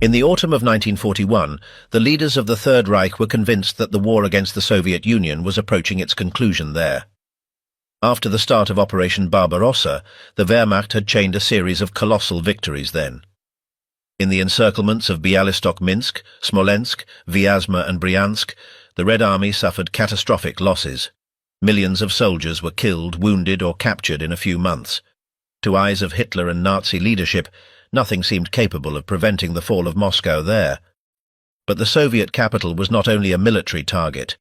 In the autumn of 1941, the leaders of the Third Reich were convinced that the war against the Soviet Union was approaching its conclusion there. After the start of Operation Barbarossa, the Wehrmacht had chained a series of colossal victories then. In the encirclements of Bialystok-Minsk, Smolensk, Vyazma and Bryansk, the Red Army suffered catastrophic losses. Millions of soldiers were killed, wounded or captured in a few months. To eyes of Hitler and Nazi leadership, nothing seemed capable of preventing the fall of Moscow there. But the Soviet capital was not only a military target.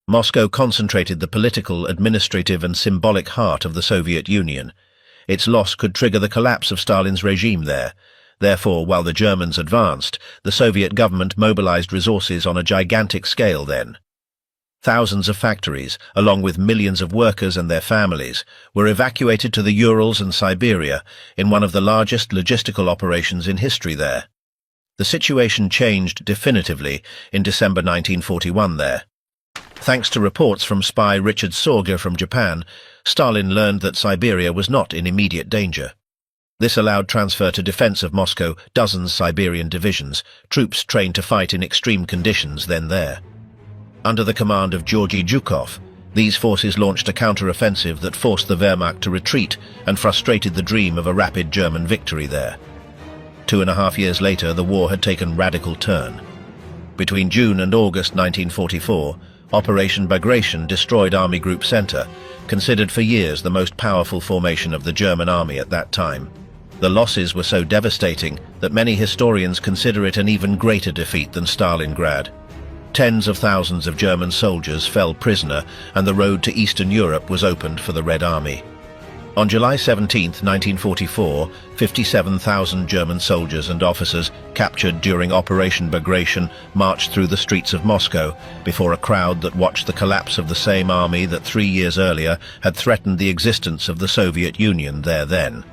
Moscow concentrated the political, administrative and symbolic heart of the Soviet Union. Its loss could trigger the collapse of Stalin's regime there. Therefore, while the Germans advanced, the Soviet government mobilized resources on a gigantic scale then. Thousands of factories, along with millions of workers and their families, were evacuated to the Urals and Siberia in one of the largest logistical operations in history there. The situation changed definitively in December 1941 there. Thanks to reports from spy Richard Sorge from Japan, Stalin learned that Siberia was not in immediate danger. This allowed transfer to defense of Moscow dozens Siberian divisions, troops trained to fight in extreme conditions then there. Under the command of Georgy Zhukov, these forces launched a counter-offensive that forced the Wehrmacht to retreat and frustrated the dream of a rapid German victory there. 2.5 years later, the war had taken radical turn. Between June and August 1944, Operation Bagration destroyed Army Group Center, considered for years the most powerful formation of the German army at that time. The losses were so devastating that many historians consider it an even greater defeat than Stalingrad. Tens of thousands of German soldiers fell prisoner, and the road to Eastern Europe was opened for the Red Army. On July 17, 1944, 57,000 German soldiers and officers captured during Operation Bagration marched through the streets of Moscow before a crowd that watched the collapse of the same army that 3 years earlier had threatened the existence of the Soviet Union there then.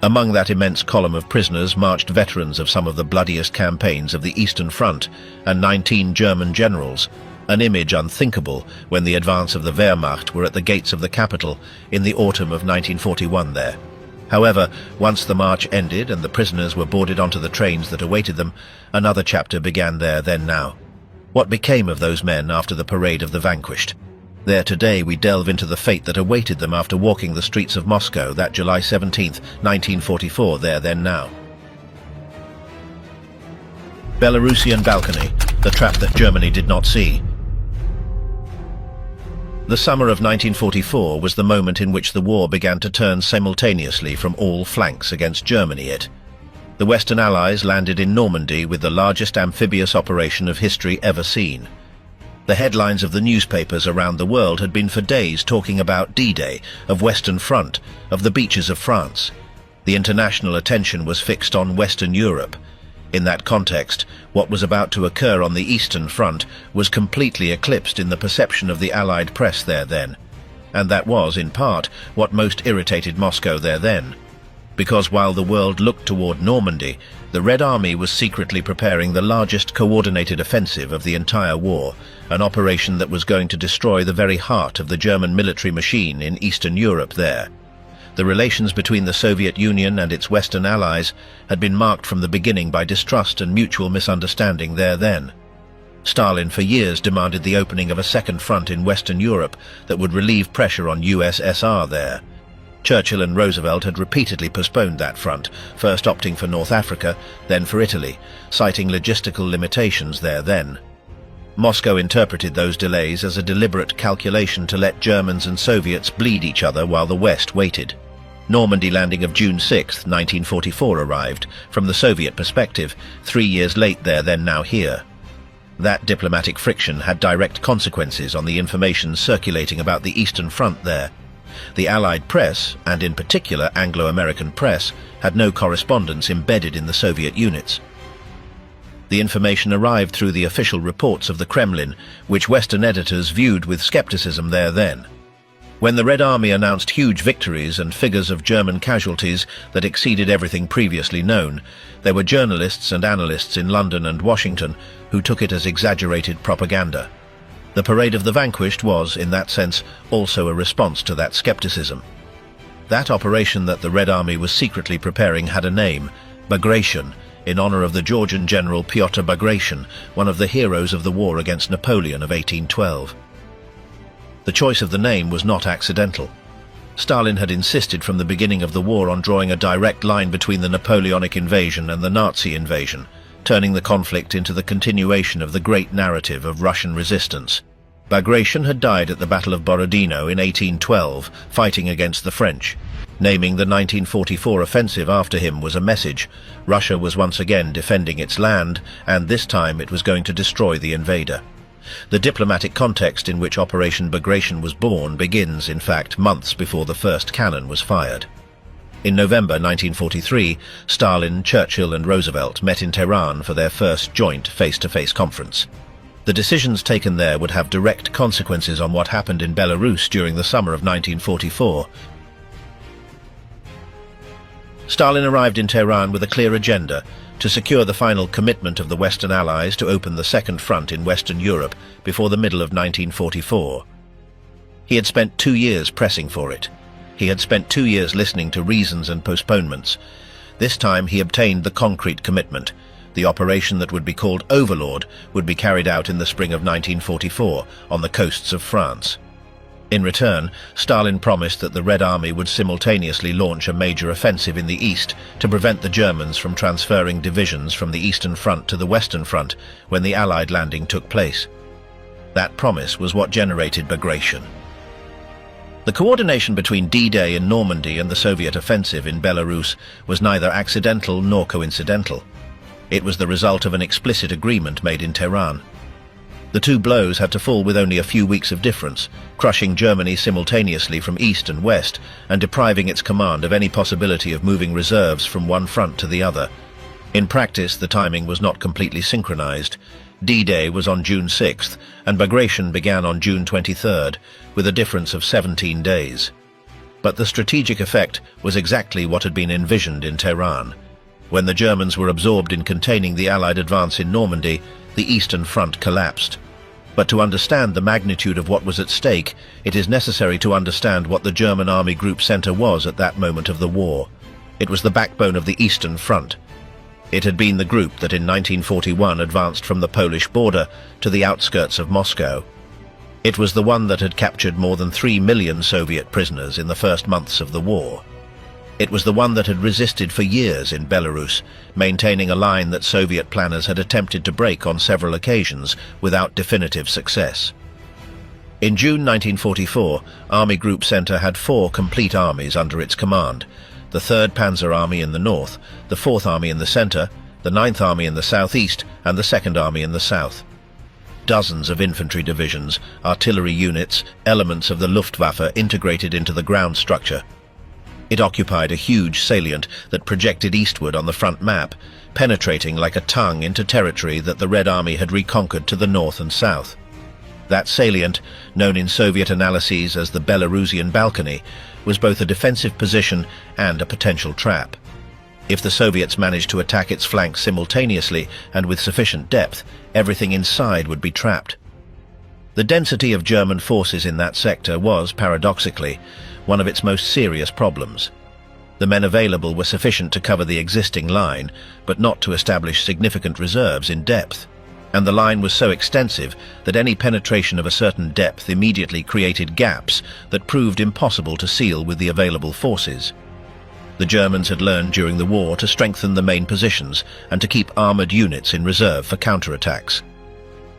Among that immense column of prisoners marched veterans of some of the bloodiest campaigns of the Eastern Front and 19 German generals, an image unthinkable when the advance of the Wehrmacht were at the gates of the capital in the autumn of 1941 there. However, once the march ended and the prisoners were boarded onto the trains that awaited them, another chapter began there then now. What became of those men after the parade of the vanquished? There today we delve into the fate that awaited them after walking the streets of Moscow that July 17, 1944 there then now. Belarusian balcony, the trap that Germany did not see. The summer of 1944 was the moment in which the war began to turn simultaneously from all flanks against Germany. The Western Allies landed in Normandy with the largest amphibious operation of history ever seen. The headlines of the newspapers around the world had been for days talking about D-Day, of Western Front, of the beaches of France. The international attention was fixed on Western Europe. In that context, what was about to occur on the Eastern Front was completely eclipsed in the perception of the Allied press there then. And that was, in part, what most irritated Moscow there then. Because while the world looked toward Normandy, the Red Army was secretly preparing the largest coordinated offensive of the entire war, an operation that was going to destroy the very heart of the German military machine in Eastern Europe there. The relations between the Soviet Union and its Western allies had been marked from the beginning by distrust and mutual misunderstanding there then. Stalin for years demanded the opening of a second front in Western Europe that would relieve pressure on USSR there. Churchill and Roosevelt had repeatedly postponed that front, first opting for North Africa, then for Italy, citing logistical limitations there then. Moscow interpreted those delays as a deliberate calculation to let Germans and Soviets bleed each other while the West waited. Normandy landing of June 6, 1944 arrived, from the Soviet perspective, 3 years late there then now here. That diplomatic friction had direct consequences on the information circulating about the Eastern Front there. The Allied press, and in particular Anglo-American press, had no correspondence embedded in the Soviet units. The information arrived through the official reports of the Kremlin, which Western editors viewed with skepticism there then. When the Red Army announced huge victories and figures of German casualties that exceeded everything previously known, there were journalists and analysts in London and Washington who took it as exaggerated propaganda. The Parade of the Vanquished was, in that sense, also a response to that skepticism. That operation that the Red Army was secretly preparing had a name, Bagration, in honor of the Georgian general Pyotr Bagration, one of the heroes of the war against Napoleon of 1812. The choice of the name was not accidental. Stalin had insisted from the beginning of the war on drawing a direct line between the Napoleonic invasion and the Nazi invasion, turning the conflict into the continuation of the great narrative of Russian resistance. Bagration had died at the Battle of Borodino in 1812, fighting against the French. Naming the 1944 offensive after him was a message. Russia was once again defending its land, and this time it was going to destroy the invader. The diplomatic context in which Operation Bagration was born begins, in fact, months before the first cannon was fired. In November 1943, Stalin, Churchill and Roosevelt met in Tehran for their first joint face-to-face conference. The decisions taken there would have direct consequences on what happened in Belarus during the summer of 1944. Stalin arrived in Tehran with a clear agenda: to secure the final commitment of the Western Allies to open the Second Front in Western Europe before the middle of 1944. He had spent 2 years pressing for it. He had spent 2 years listening to reasons and postponements. This time he obtained the concrete commitment. The operation that would be called Overlord would be carried out in the spring of 1944 on the coasts of France. In return, Stalin promised that the Red Army would simultaneously launch a major offensive in the east to prevent the Germans from transferring divisions from the Eastern Front to the Western Front when the Allied landing took place. That promise was what generated Bagration. The coordination between D-Day in Normandy and the Soviet offensive in Belarus was neither accidental nor coincidental. It was the result of an explicit agreement made in Tehran. The two blows had to fall with only a few weeks of difference, crushing Germany simultaneously from east and west and depriving its command of any possibility of moving reserves from one front to the other. In practice, the timing was not completely synchronized. D-Day was on June 6th, and Bagration began on June 23rd, with a difference of 17 days. But the strategic effect was exactly what had been envisioned in Tehran. When the Germans were absorbed in containing the Allied advance in Normandy, the Eastern Front collapsed. But to understand the magnitude of what was at stake, it is necessary to understand what the German Army Group Center was at that moment of the war. It was the backbone of the Eastern Front. It had been the group that in 1941 advanced from the Polish border to the outskirts of Moscow. It was the one that had captured more than 3 million Soviet prisoners in the first months of the war. It was the one that had resisted for years in Belarus, maintaining a line that Soviet planners had attempted to break on several occasions without definitive success. In June 1944, Army Group Center had 4 complete armies under its command: the 3rd Panzer Army in the north, the 4th Army in the center, the 9th Army in the southeast, and the 2nd Army in the south. Dozens of infantry divisions, artillery units, elements of the Luftwaffe integrated into the ground structure. It occupied a huge salient that projected eastward on the front map, penetrating like a tongue into territory that the Red Army had reconquered to the north and south. That salient, known in Soviet analyses as the Belarusian Balcony, was both a defensive position and a potential trap. If the Soviets managed to attack its flanks simultaneously and with sufficient depth, everything inside would be trapped. The density of German forces in that sector was, paradoxically, one of its most serious problems. The men available were sufficient to cover the existing line, but not to establish significant reserves in depth. And the line was so extensive that any penetration of a certain depth immediately created gaps that proved impossible to seal with the available forces. The Germans had learned during the war to strengthen the main positions and to keep armored units in reserve for counterattacks.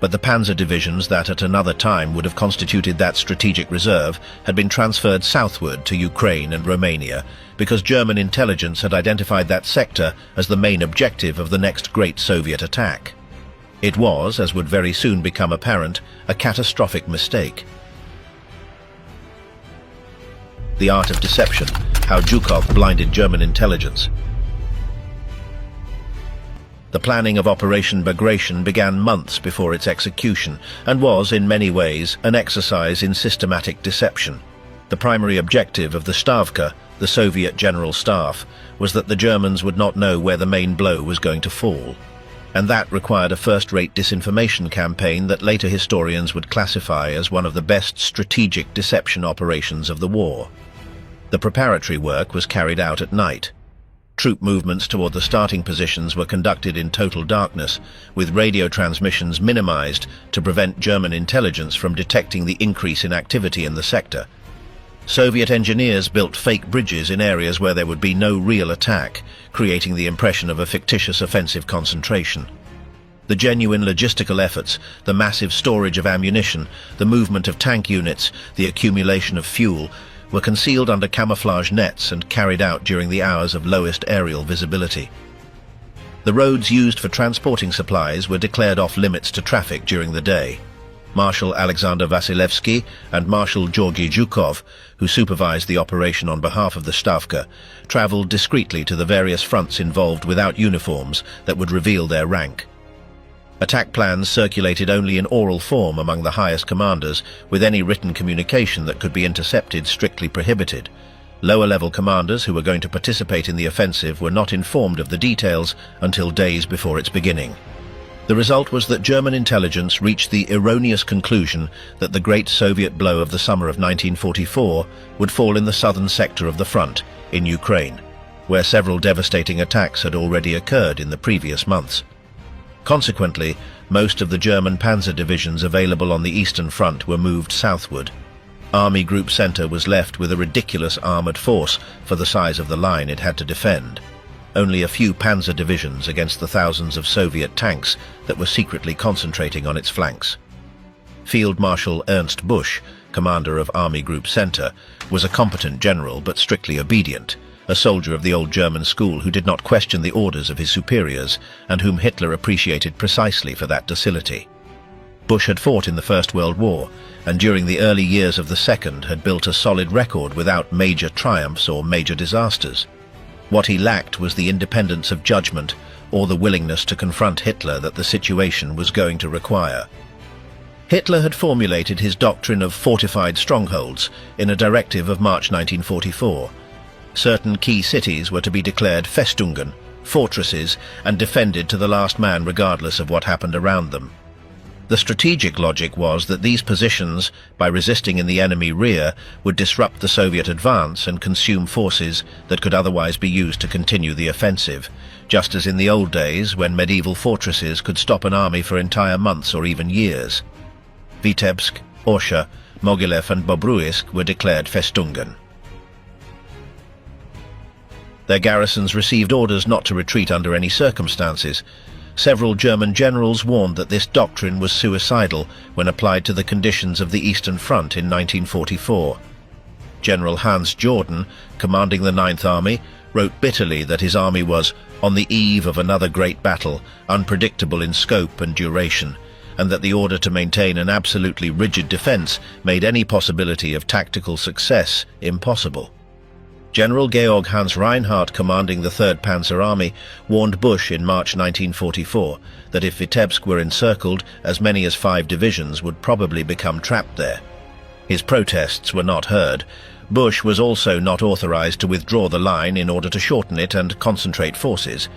But the panzer divisions that at another time would have constituted that strategic reserve had been transferred southward to Ukraine and Romania because German intelligence had identified that sector as the main objective of the next great Soviet attack. It was, as would very soon become apparent, a catastrophic mistake. The art of deception, how Zhukov blinded German intelligence. The planning of Operation Bagration began months before its execution and was, in many ways, an exercise in systematic deception. The primary objective of the Stavka, the Soviet General Staff, was that the Germans would not know where the main blow was going to fall. And that required a first-rate disinformation campaign that later historians would classify as one of the best strategic deception operations of the war. The preparatory work was carried out at night. Troop movements toward the starting positions were conducted in total darkness, with radio transmissions minimized to prevent German intelligence from detecting the increase in activity in the sector. Soviet engineers built fake bridges in areas where there would be no real attack, creating the impression of a fictitious offensive concentration. The genuine logistical efforts, the massive storage of ammunition, the movement of tank units, the accumulation of fuel, were concealed under camouflage nets and carried out during the hours of lowest aerial visibility. The roads used for transporting supplies were declared off-limits to traffic during the day. Marshal Alexander Vasilevsky and Marshal Georgy Zhukov, who supervised the operation on behalf of the Stavka, traveled discreetly to the various fronts involved without uniforms that would reveal their rank. Attack plans circulated only in oral form among the highest commanders, with any written communication that could be intercepted strictly prohibited. Lower-level commanders who were going to participate in the offensive were not informed of the details until days before its beginning. The result was that German intelligence reached the erroneous conclusion that the great Soviet blow of the summer of 1944 would fall in the southern sector of the front, in Ukraine, where several devastating attacks had already occurred in the previous months. Consequently, most of the German panzer divisions available on the Eastern Front were moved southward. Army Group Center was left with a ridiculous armored force for the size of the line it had to defend. Only a few panzer divisions against the thousands of Soviet tanks that were secretly concentrating on its flanks. Field Marshal Ernst Busch, commander of Army Group Center, was a competent general but strictly obedient, a soldier of the old German school who did not question the orders of his superiors and whom Hitler appreciated precisely for that docility. Busch had fought in the First World War, and during the early years of the Second had built a solid record without major triumphs or major disasters. What he lacked was the independence of judgment or the willingness to confront Hitler that the situation was going to require. Hitler had formulated his doctrine of fortified strongholds in a directive of March 1944. Certain key cities were to be declared Festungen, fortresses, and defended to the last man regardless of what happened around them. The strategic logic was that these positions, by resisting in the enemy rear, would disrupt the Soviet advance and consume forces that could otherwise be used to continue the offensive, just as in the old days when medieval fortresses could stop an army for entire months or even years. Vitebsk, Orsha, Mogilev and Bobruisk were declared Festungen. Their garrisons received orders not to retreat under any circumstances. Several German generals warned that this doctrine was suicidal when applied to the conditions of the Eastern Front in 1944. General Hans Jordan, commanding the Ninth Army, wrote bitterly that his army was on the eve of another great battle, unpredictable in scope and duration, and that the order to maintain an absolutely rigid defense made any possibility of tactical success impossible. General Georg Hans Reinhardt, commanding the 3rd Panzer Army, warned Busch in March 1944 that if Vitebsk were encircled, as many as 5 divisions would probably become trapped there. His protests were not heard. Busch was also not authorized to withdraw the line in order to shorten it and concentrate forces.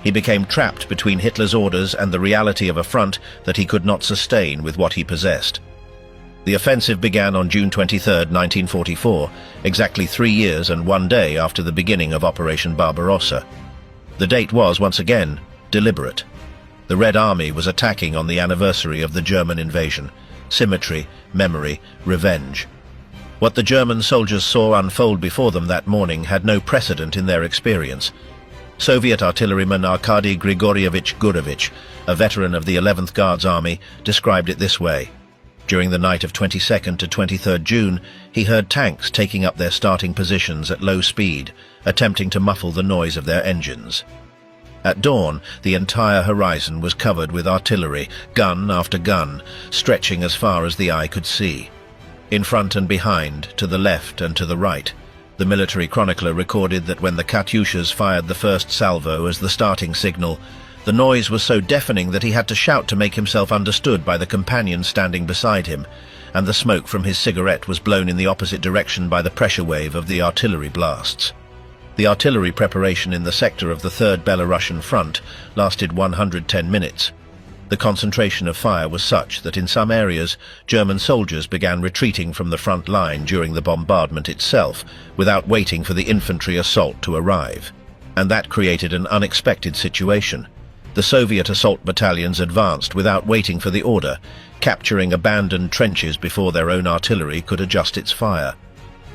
He became trapped between Hitler's orders and the reality of a front that he could not sustain with what he possessed. The offensive began on June 23, 1944, exactly 3 years and 1 day after the beginning of Operation Barbarossa. The date was, once again, deliberate. The Red Army was attacking on the anniversary of the German invasion. Symmetry, memory, revenge. What the German soldiers saw unfold before them that morning had no precedent in their experience. Soviet artilleryman Arkady Grigorievich Gurevich, a veteran of the 11th Guards Army, described it this way. During the night of 22nd to 23rd June, he heard tanks taking up their starting positions at low speed, attempting to muffle the noise of their engines. At dawn, the entire horizon was covered with artillery, gun after gun, stretching as far as the eye could see. In front and behind, to the left and to the right, the military chronicler recorded that when the Katyushas fired the first salvo as the starting signal, the noise was so deafening that he had to shout to make himself understood by the companion standing beside him, and the smoke from his cigarette was blown in the opposite direction by the pressure wave of the artillery blasts. The artillery preparation in the sector of the 3rd Belarusian Front lasted 110 minutes. The concentration of fire was such that in some areas German soldiers began retreating from the front line during the bombardment itself, without waiting for the infantry assault to arrive. and that created an unexpected situation. The Soviet assault battalions advanced without waiting for the order, capturing abandoned trenches before their own artillery could adjust its fire.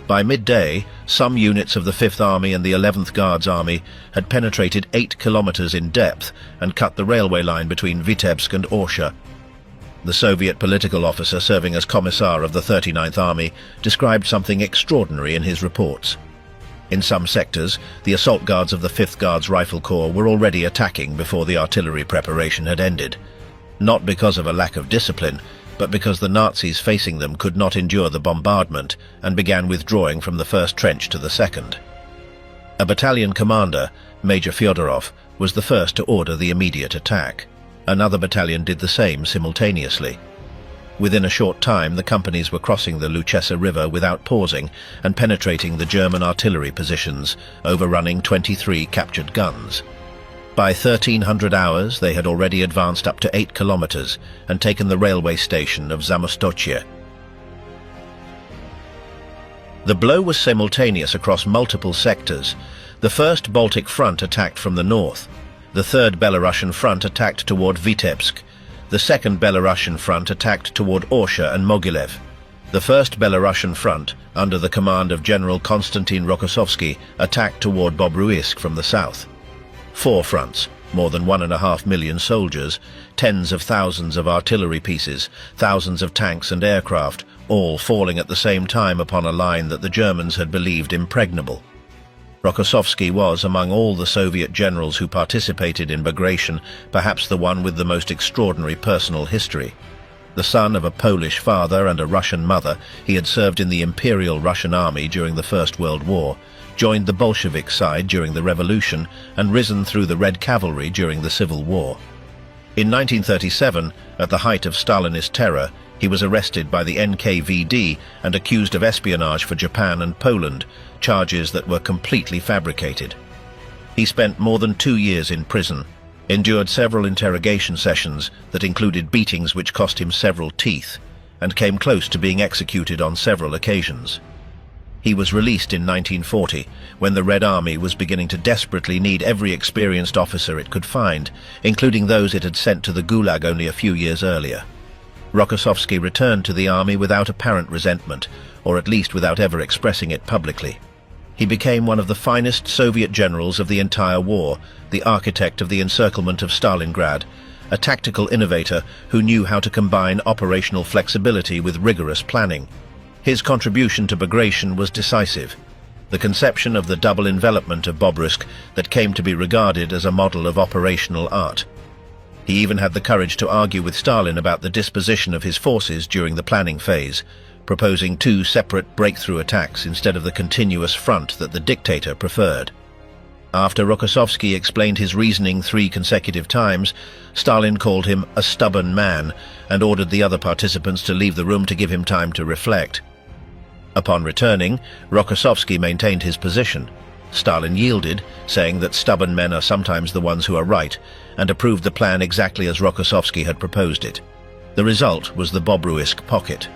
By midday, some units of the 5th Army and the 11th Guards Army had penetrated 8 kilometers in depth and cut the railway line between Vitebsk and Orsha. The Soviet political officer serving as commissar of the 39th Army described something extraordinary in his reports. In some sectors, the assault guards of the 5th Guards Rifle Corps were already attacking before the artillery preparation had ended. Not because of a lack of discipline, but because the Nazis facing them could not endure the bombardment and began withdrawing from the first trench to the second. A battalion commander, Major Fyodorov, was the first to order the immediate attack. Another battalion did the same simultaneously. Within a short time, the companies were crossing the Luchesa River without pausing and penetrating the German artillery positions, overrunning 23 captured guns. By 1300 hours, they had already advanced up to 8 kilometers and taken the railway station of Zamostochye. The blow was simultaneous across multiple sectors. The First Baltic Front attacked from the north. The Third Belarusian Front attacked toward Vitebsk. The Second Belarusian Front attacked toward Orsha and Mogilev. The First Belarusian Front, under the command of General Konstantin Rokossovsky, attacked toward Bobruisk from the south. 4 fronts, more than 1.5 million soldiers, tens of thousands of artillery pieces, thousands of tanks and aircraft, all falling at the same time upon a line that the Germans had believed impregnable. Rokossovsky was, among all the Soviet generals who participated in Bagration, perhaps the one with the most extraordinary personal history. The son of a Polish father and a Russian mother, he had served in the Imperial Russian Army during the First World War, joined the Bolshevik side during the Revolution, and risen through the Red Cavalry during the Civil War. In 1937, at the height of Stalinist terror, he was arrested by the NKVD and accused of espionage for Japan and Poland, charges that were completely fabricated. He spent more than 2 years in prison, endured several interrogation sessions that included beatings which cost him several teeth, and came close to being executed on several occasions. He was released in 1940, when the Red Army was beginning to desperately need every experienced officer it could find, including those it had sent to the Gulag only a few years earlier. Rokossovsky returned to the army without apparent resentment, or at least without ever expressing it publicly. He became one of the finest Soviet generals of the entire war, the architect of the encirclement of Stalingrad, a tactical innovator who knew how to combine operational flexibility with rigorous planning. His contribution to Bagration was decisive. The conception of the double envelopment of Bobruisk that came to be regarded as a model of operational art. He even had the courage to argue with Stalin about the disposition of his forces during the planning phase, proposing 2 separate breakthrough attacks instead of the continuous front that the dictator preferred. After Rokossovsky explained his reasoning 3 consecutive times, Stalin called him a stubborn man and ordered the other participants to leave the room to give him time to reflect. Upon returning, Rokossovsky maintained his position. Stalin yielded, saying that stubborn men are sometimes the ones who are right, and approved the plan exactly as Rokossovsky had proposed it. The result was the Bobruisk pocket.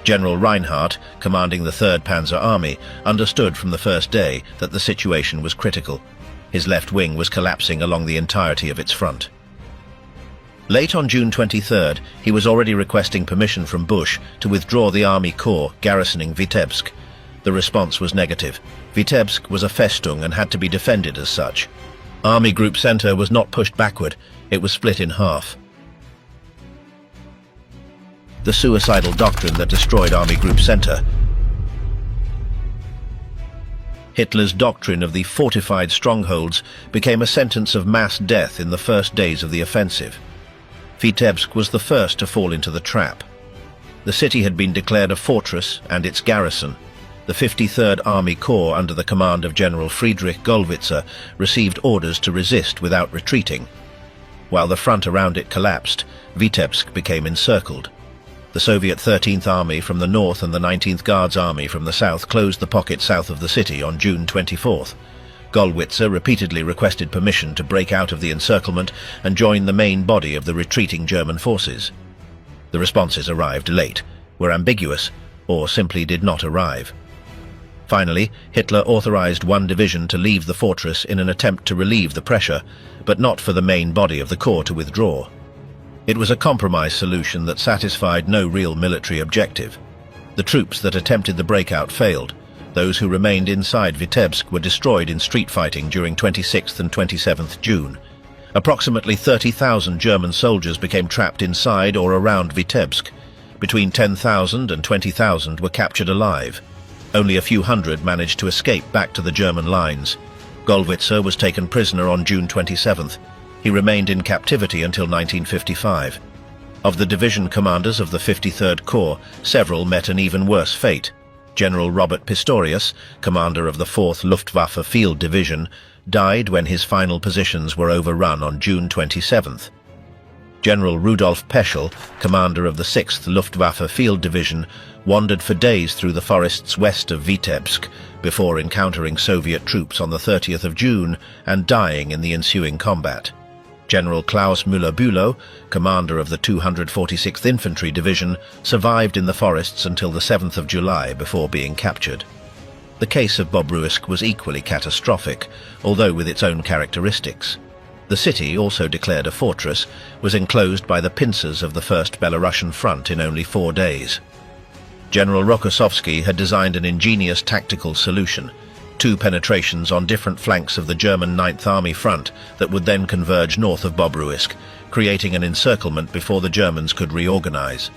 General Reinhardt, commanding the 3rd Panzer Army, understood from the first day that the situation was critical. His left wing was collapsing along the entirety of its front. Late on June 23rd, he was already requesting permission from Bush to withdraw the Army Corps garrisoning Vitebsk. The response was negative. Vitebsk was a festung and had to be defended as such. Army Group Center was not pushed backward, it was split in half. The suicidal doctrine that destroyed Army Group Center. Hitler's doctrine of the fortified strongholds became a sentence of mass death in the first days of the offensive. Vitebsk was the first to fall into the trap. The city had been declared a fortress and its garrison. The 53rd Army Corps, under the command of General Friedrich Gollwitzer, received orders to resist without retreating. While the front around it collapsed, Vitebsk became encircled. The Soviet 13th Army from the north and the 19th Guards Army from the south closed the pocket south of the city on June 24th. Gollwitzer repeatedly requested permission to break out of the encirclement and join the main body of the retreating German forces. The responses arrived late, were ambiguous, or simply did not arrive. Finally, Hitler authorized one division to leave the fortress in an attempt to relieve the pressure, but not for the main body of the corps to withdraw. It was a compromise solution that satisfied no real military objective. The troops that attempted the breakout failed. Those who remained inside Vitebsk were destroyed in street fighting during 26th and 27th June. Approximately 30,000 German soldiers became trapped inside or around Vitebsk. Between 10,000 and 20,000 were captured alive. Only a few hundred managed to escape back to the German lines. Gollwitzer was taken prisoner on June 27th. He remained in captivity until 1955. Of the division commanders of the 53rd Corps, several met an even worse fate. General Robert Pistorius, commander of the 4th Luftwaffe Field Division, died when his final positions were overrun on June 27th. General Rudolf Peschel, commander of the 6th Luftwaffe Field Division, wandered for days through the forests west of Vitebsk before encountering Soviet troops on the 30th of June and dying in the ensuing combat. General Klaus Müller-Bülow, commander of the 246th Infantry Division, survived in the forests until the 7th of July before being captured. The case of Bobruisk was equally catastrophic, although with its own characteristics. The city, also declared a fortress, was enclosed by the pincers of the First Belarusian Front in only 4 days. General Rokossovsky had designed an ingenious tactical solution: 2 penetrations on different flanks of the German 9th Army front that would then converge north of Bobruisk, creating an encirclement before the Germans could reorganize.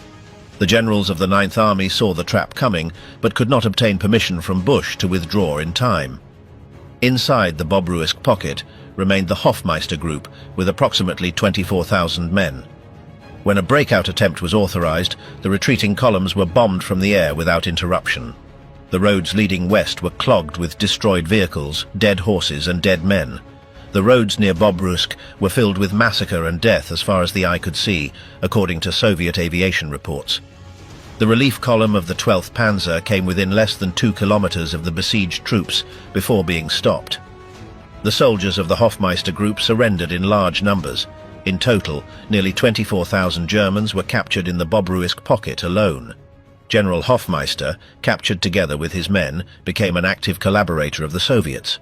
The generals of the 9th Army saw the trap coming, but could not obtain permission from Bush to withdraw in time. Inside the Bobruisk pocket remained the Hofmeister Group with approximately 24,000 men. When a breakout attempt was authorized, the retreating columns were bombed from the air without interruption. The roads leading west were clogged with destroyed vehicles, dead horses and dead men. The roads near Bobruisk were filled with massacre and death as far as the eye could see, according to Soviet aviation reports. The relief column of the 12th Panzer came within less than 2 kilometers of the besieged troops before being stopped. The soldiers of the Hofmeister Group surrendered in large numbers. In total, nearly 24,000 Germans were captured in the Bobruisk pocket alone. General Hofmeister, captured together with his men, became an active collaborator of the Soviets.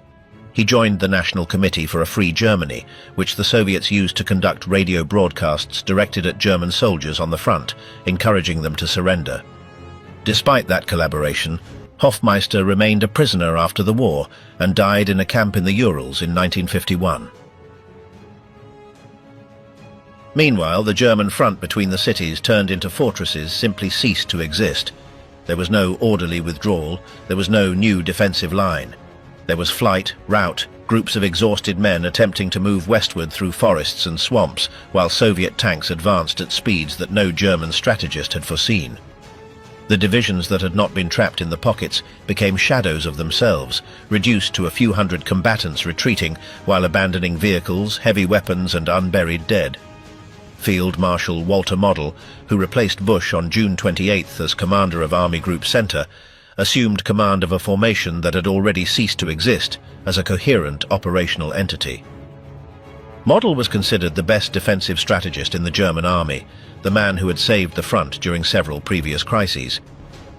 He joined the National Committee for a Free Germany, which the Soviets used to conduct radio broadcasts directed at German soldiers on the front, encouraging them to surrender. Despite that collaboration, Hofmeister remained a prisoner after the war and died in a camp in the Urals in 1951. Meanwhile, the German front between the cities turned into fortresses simply ceased to exist. There was no orderly withdrawal, there was no new defensive line. There was flight, rout, groups of exhausted men attempting to move westward through forests and swamps, while Soviet tanks advanced at speeds that no German strategist had foreseen. The divisions that had not been trapped in the pockets became shadows of themselves, reduced to a few hundred combatants retreating while abandoning vehicles, heavy weapons and unburied dead. Field Marshal Walter Model, who replaced Bush on June 28th as commander of Army Group Center, assumed command of a formation that had already ceased to exist as a coherent operational entity. Model was considered the best defensive strategist in the German army, the man who had saved the front during several previous crises.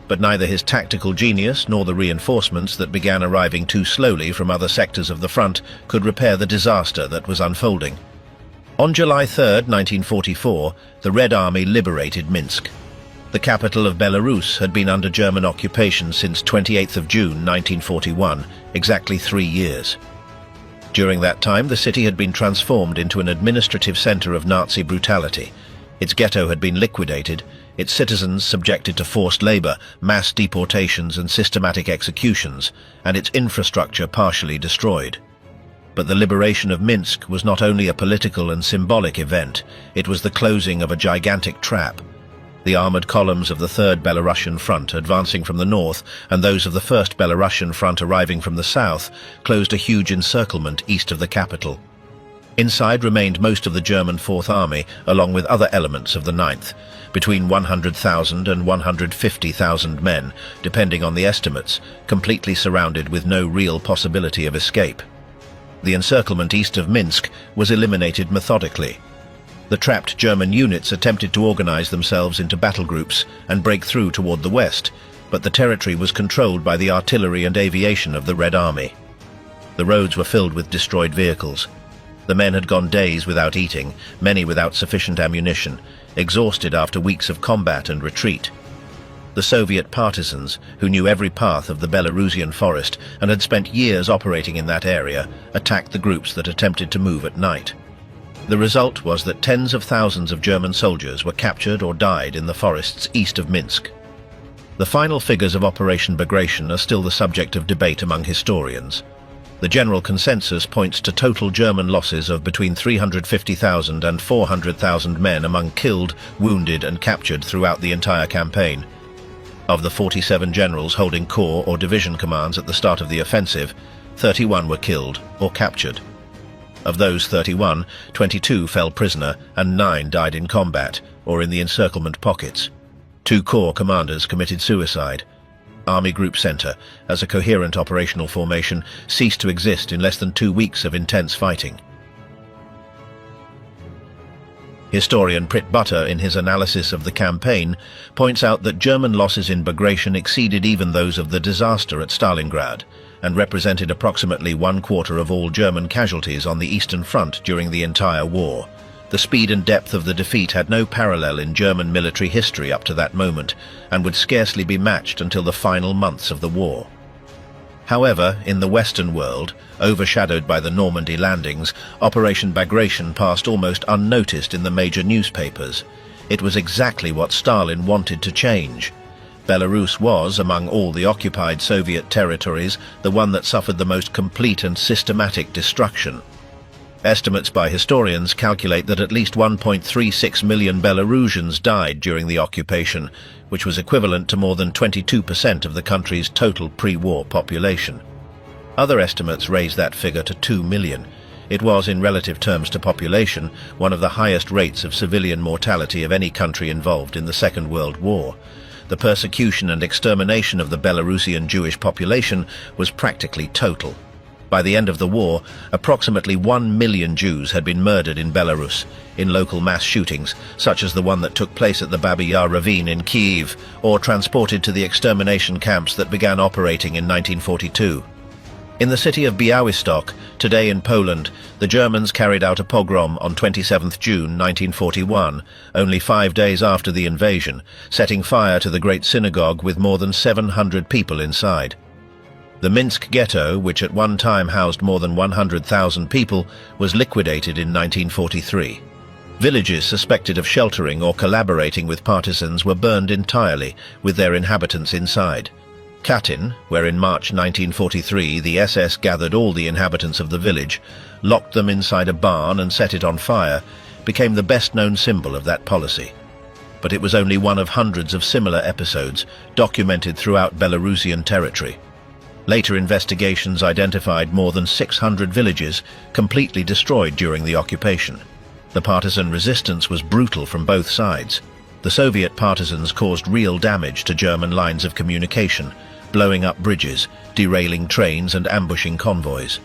But neither his tactical genius nor the reinforcements that began arriving too slowly from other sectors of the front could repair the disaster that was unfolding. On July 3, 1944, the Red Army liberated Minsk. The capital of Belarus had been under German occupation since 28th of June 1941, exactly 3 years. During that time, the city had been transformed into an administrative center of Nazi brutality. Its ghetto had been liquidated, its citizens subjected to forced labor, mass deportations and systematic executions, and its infrastructure partially destroyed. But the liberation of Minsk was not only a political and symbolic event, it was the closing of a gigantic trap. The armored columns of the 3rd Belarusian Front advancing from the north and those of the 1st Belarusian Front arriving from the south closed a huge encirclement east of the capital. Inside remained most of the German 4th Army, along with other elements of the 9th, between 100,000 and 150,000 men, depending on the estimates, completely surrounded with no real possibility of escape. The encirclement east of Minsk was eliminated methodically. The trapped German units attempted to organize themselves into battle groups and break through toward the west, but the territory was controlled by the artillery and aviation of the Red Army. The roads were filled with destroyed vehicles. The men had gone days without eating, many without sufficient ammunition, exhausted after weeks of combat and retreat. The Soviet partisans, who knew every path of the Belarusian forest and had spent years operating in that area, attacked the groups that attempted to move at night. The result was that tens of thousands of German soldiers were captured or died in the forests east of Minsk. The final figures of Operation Bagration are still the subject of debate among historians. The general consensus points to total German losses of between 350,000 and 400,000 men among killed, wounded and captured throughout the entire campaign. Of the 47 generals holding corps or division commands at the start of the offensive, 31 were killed or captured. Of those 31, 22 fell prisoner and 9 died in combat or in the encirclement pockets. 2 corps commanders committed suicide. Army Group Center, as a coherent operational formation, ceased to exist in less than 2 weeks of intense fighting. Historian Prit Butter, in his analysis of the campaign, points out that German losses in Bagration exceeded even those of the disaster at Stalingrad, and represented approximately 1/4 of all German casualties on the Eastern Front during the entire war. The speed and depth of the defeat had no parallel in German military history up to that moment, and would scarcely be matched until the final months of the war. However, in the Western world, overshadowed by the Normandy landings, Operation Bagration passed almost unnoticed in the major newspapers. It was exactly what Stalin wanted to change. Belarus was, among all the occupied Soviet territories, the one that suffered the most complete and systematic destruction. Estimates by historians calculate that at least 1.36 million Belarusians died during the occupation, which was equivalent to more than 22% of the country's total pre-war population. Other estimates raise that figure to 2 million. It was, in relative terms to population, one of the highest rates of civilian mortality of any country involved in the Second World War. The persecution and extermination of the Belarusian Jewish population was practically total. By the end of the war, approximately 1 million Jews had been murdered in Belarus, in local mass shootings, such as the one that took place at the Babi Yar ravine in Kyiv, or transported to the extermination camps that began operating in 1942. In the city of Białystok, today in Poland, the Germans carried out a pogrom on 27 June 1941, only 5 days after the invasion, setting fire to the Great Synagogue with more than 700 people inside. The Minsk ghetto, which at one time housed more than 100,000 people, was liquidated in 1943. Villages suspected of sheltering or collaborating with partisans were burned entirely, with their inhabitants inside. Katyn, where in March 1943 the SS gathered all the inhabitants of the village, locked them inside a barn and set it on fire, became the best-known symbol of that policy. But it was only one of hundreds of similar episodes documented throughout Belarusian territory. Later investigations identified more than 600 villages completely destroyed during the occupation. The partisan resistance was brutal from both sides. The Soviet partisans caused real damage to German lines of communication, blowing up bridges, derailing trains and ambushing convoys.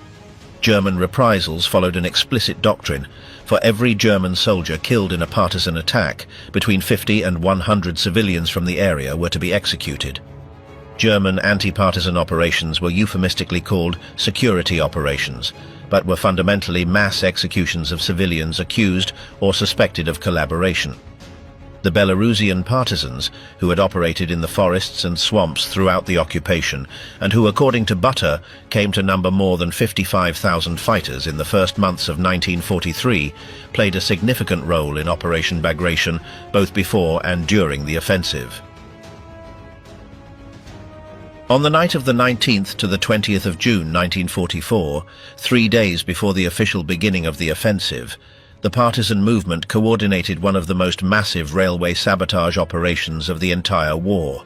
German reprisals followed an explicit doctrine. For every German soldier killed in a partisan attack, between 50 and 100 civilians from the area were to be executed. German anti-partisan operations were euphemistically called security operations, but were fundamentally mass executions of civilians accused or suspected of collaboration. The Belarusian partisans, who had operated in the forests and swamps throughout the occupation, and who, according to Butter, came to number more than 55,000 fighters in the first months of 1943, played a significant role in Operation Bagration, both before and during the offensive. On the night of the 19th to the 20th of June 1944, 3 days before the official beginning of the offensive, the partisan movement coordinated one of the most massive railway sabotage operations of the entire war.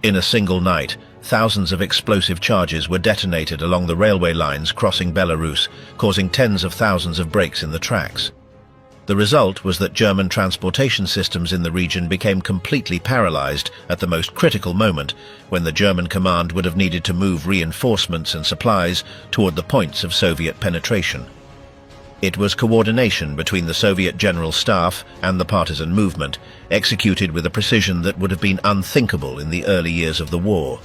In a single night, thousands of explosive charges were detonated along the railway lines crossing Belarus, causing tens of thousands of breaks in the tracks. The result was that German transportation systems in the region became completely paralyzed at the most critical moment, when the German command would have needed to move reinforcements and supplies toward the points of Soviet penetration. It was coordination between the Soviet General Staff and the partisan movement, executed with a precision that would have been unthinkable in the early years of the war.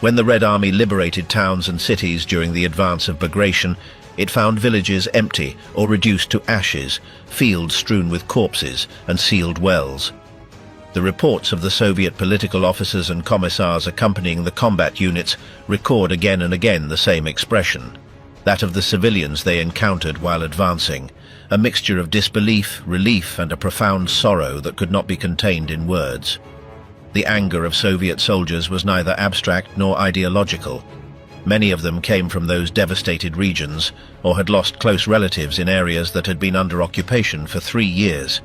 When the Red Army liberated towns and cities during the advance of Bagration, it found villages empty or reduced to ashes, fields strewn with corpses, and sealed wells. The reports of the Soviet political officers and commissars accompanying the combat units record again and again the same expression, that of the civilians they encountered while advancing, a mixture of disbelief, relief, and a profound sorrow that could not be contained in words. The anger of Soviet soldiers was neither abstract nor ideological. Many of them came from those devastated regions or had lost close relatives in areas that had been under occupation for 3 years.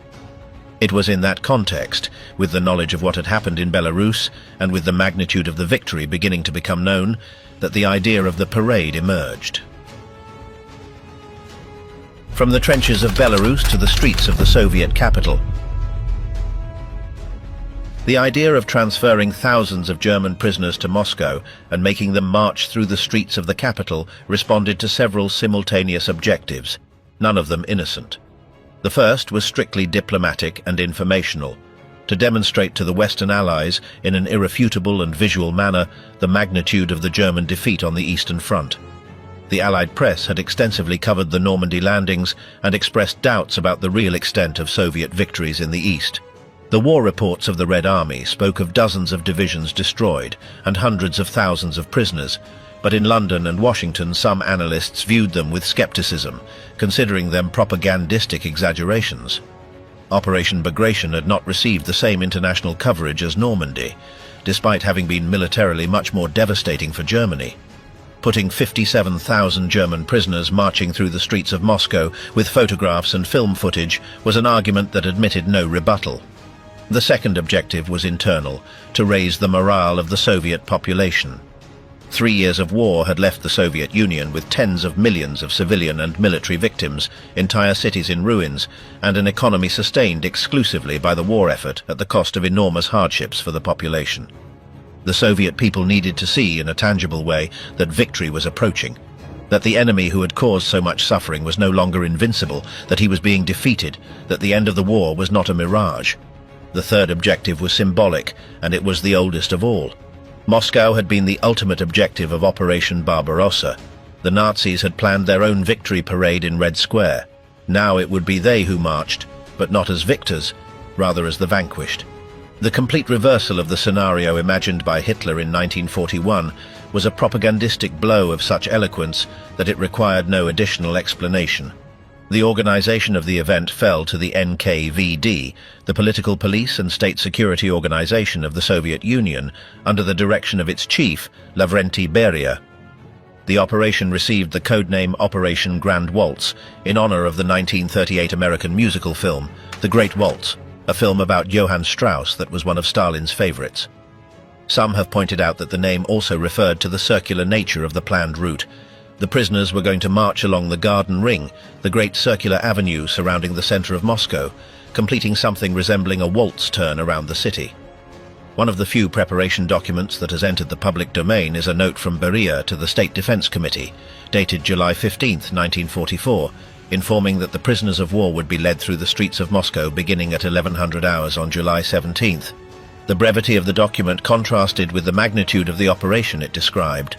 It was in that context, with the knowledge of what had happened in Belarus and with the magnitude of the victory beginning to become known, that the idea of the parade emerged. From the trenches of Belarus to the streets of the Soviet capital. The idea of transferring thousands of German prisoners to Moscow and making them march through the streets of the capital responded to several simultaneous objectives, none of them innocent. The first was strictly diplomatic and informational, to demonstrate to the Western Allies in an irrefutable and visual manner the magnitude of the German defeat on the Eastern Front. The Allied press had extensively covered the Normandy landings and expressed doubts about the real extent of Soviet victories in the East. The war reports of the Red Army spoke of dozens of divisions destroyed and hundreds of thousands of prisoners, but in London and Washington some analysts viewed them with skepticism, considering them propagandistic exaggerations. Operation Bagration had not received the same international coverage as Normandy, despite having been militarily much more devastating for Germany. Putting 57,000 German prisoners marching through the streets of Moscow with photographs and film footage was an argument that admitted no rebuttal. The second objective was internal, to raise the morale of the Soviet population. 3 years of war had left the Soviet Union with tens of millions of civilian and military victims, entire cities in ruins, and an economy sustained exclusively by the war effort at the cost of enormous hardships for the population. The Soviet people needed to see in a tangible way that victory was approaching, that the enemy who had caused so much suffering was no longer invincible, that he was being defeated, that the end of the war was not a mirage. The third objective was symbolic, and it was the oldest of all. Moscow had been the ultimate objective of Operation Barbarossa. The Nazis had planned their own victory parade in Red Square. Now it would be they who marched, but not as victors, rather as the vanquished. The complete reversal of the scenario imagined by Hitler in 1941 was a propagandistic blow of such eloquence that it required no additional explanation. The organization of the event fell to the NKVD, the political police and state security organization of the Soviet Union, under the direction of its chief, Lavrenti Beria. The operation received the codename Operation Grand Waltz, in honor of the 1938 American musical film, The Great Waltz, a film about Johann Strauss that was one of Stalin's favorites. Some have pointed out that the name also referred to the circular nature of the planned route. The prisoners were going to march along the Garden Ring, the great circular avenue surrounding the center of Moscow, completing something resembling a waltz turn around the city. One of the few preparation documents that has entered the public domain is a note from Beria to the State Defense Committee, dated July 15, 1944, informing that the prisoners of war would be led through the streets of Moscow beginning at 1100 hours on July 17th. The brevity of the document contrasted with the magnitude of the operation it described.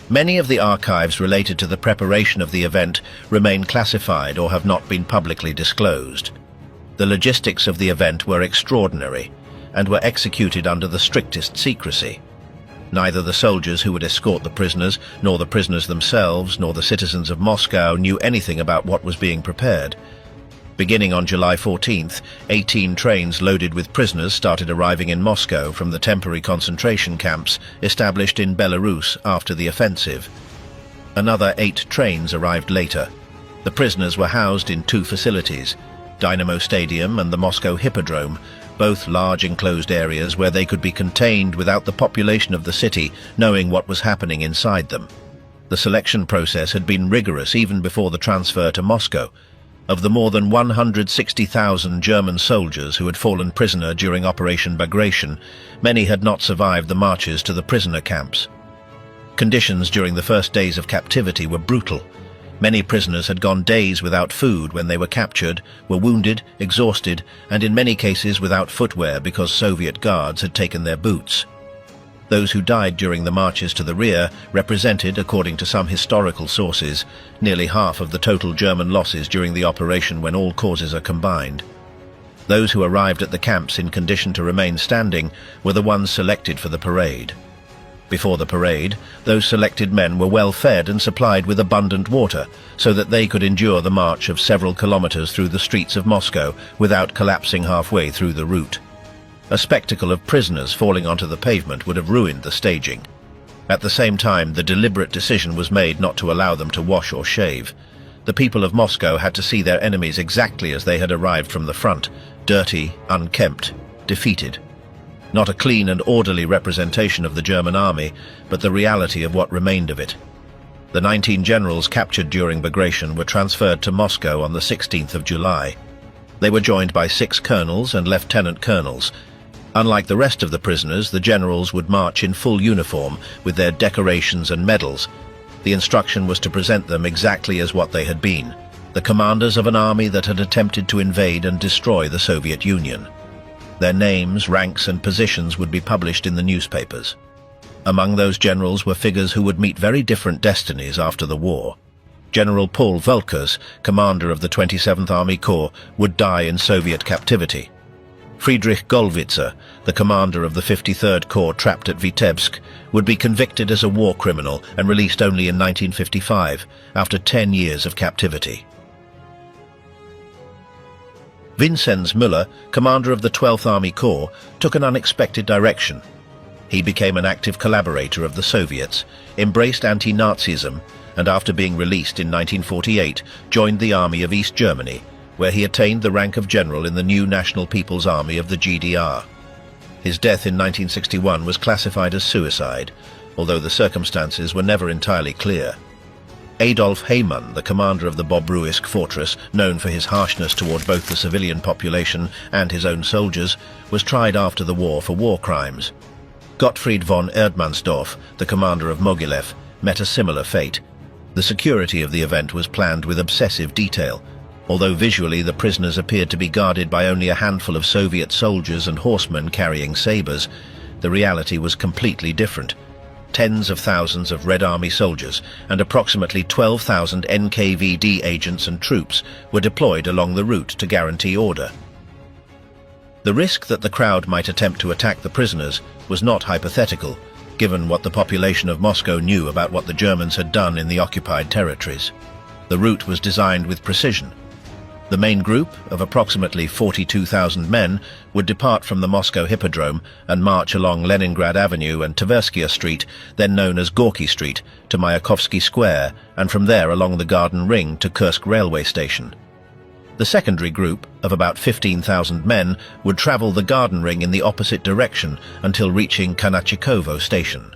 Many of the archives related to the preparation of the event remain classified or have not been publicly disclosed. The logistics of the event were extraordinary and were executed under the strictest secrecy. Neither the soldiers who would escort the prisoners, nor the prisoners themselves, nor the citizens of Moscow knew anything about what was being prepared. Beginning on July 14th, 18 trains loaded with prisoners started arriving in Moscow from the temporary concentration camps established in Belarus after the offensive. Another 8 trains arrived later. The prisoners were housed in 2 facilities, Dynamo Stadium and the Moscow Hippodrome, both large enclosed areas where they could be contained without the population of the city knowing what was happening inside them. The selection process had been rigorous even before the transfer to Moscow. Of the more than 160,000 German soldiers who had fallen prisoner during Operation Bagration, many had not survived the marches to the prisoner camps. Conditions during the first days of captivity were brutal. Many prisoners had gone days without food when they were captured, were wounded, exhausted, and in many cases without footwear because Soviet guards had taken their boots. Those who died during the marches to the rear represented, according to some historical sources, nearly half of the total German losses during the operation when all causes are combined. Those who arrived at the camps in condition to remain standing were the ones selected for the parade. Before the parade, those selected men were well fed and supplied with abundant water so that they could endure the march of several kilometers through the streets of Moscow without collapsing halfway through the route. A spectacle of prisoners falling onto the pavement would have ruined the staging. At the same time, the deliberate decision was made not to allow them to wash or shave. The people of Moscow had to see their enemies exactly as they had arrived from the front, dirty, unkempt, defeated. Not a clean and orderly representation of the German army, but the reality of what remained of it. The 19 generals captured during Bagration were transferred to Moscow on the 16th of July. They were joined by 6 colonels and lieutenant colonels. Unlike the rest of the prisoners, the generals would march in full uniform with their decorations and medals. The instruction was to present them exactly as what they had been, the commanders of an army that had attempted to invade and destroy the Soviet Union. Their names, ranks, and positions would be published in the newspapers. Among those generals were figures who would meet very different destinies after the war. General Paul Volkers, commander of the 27th Army Corps, would die in Soviet captivity. Friedrich Gollwitzer, the commander of the 53rd Corps trapped at Vitebsk, would be convicted as a war criminal and released only in 1955, after 10 years of captivity. Vincenz Müller, commander of the 12th Army Corps, took an unexpected direction. He became an active collaborator of the Soviets, embraced anti-Nazism, and after being released in 1948, joined the Army of East Germany, where he attained the rank of general in the new National People's Army of the GDR. His death in 1961 was classified as suicide, although the circumstances were never entirely clear. Adolf Heymann, the commander of the Bobruisk fortress, known for his harshness toward both the civilian population and his own soldiers, was tried after the war for war crimes. Gottfried von Erdmannsdorf, the commander of Mogilev, met a similar fate. The security of the event was planned with obsessive detail. Although visually the prisoners appeared to be guarded by only a handful of Soviet soldiers and horsemen carrying sabers, the reality was completely different. Tens of thousands of Red Army soldiers and approximately 12,000 NKVD agents and troops were deployed along the route to guarantee order. The risk that the crowd might attempt to attack the prisoners was not hypothetical, given what the population of Moscow knew about what the Germans had done in the occupied territories. The route was designed with precision. The main group, of approximately 42,000 men, would depart from the Moscow Hippodrome and march along Leningrad Avenue and Tverskia Street, then known as Gorky Street, to Mayakovsky Square, and from there along the Garden Ring to Kursk railway station. The secondary group, of about 15,000 men, would travel the Garden Ring in the opposite direction until reaching Kanachikovo station.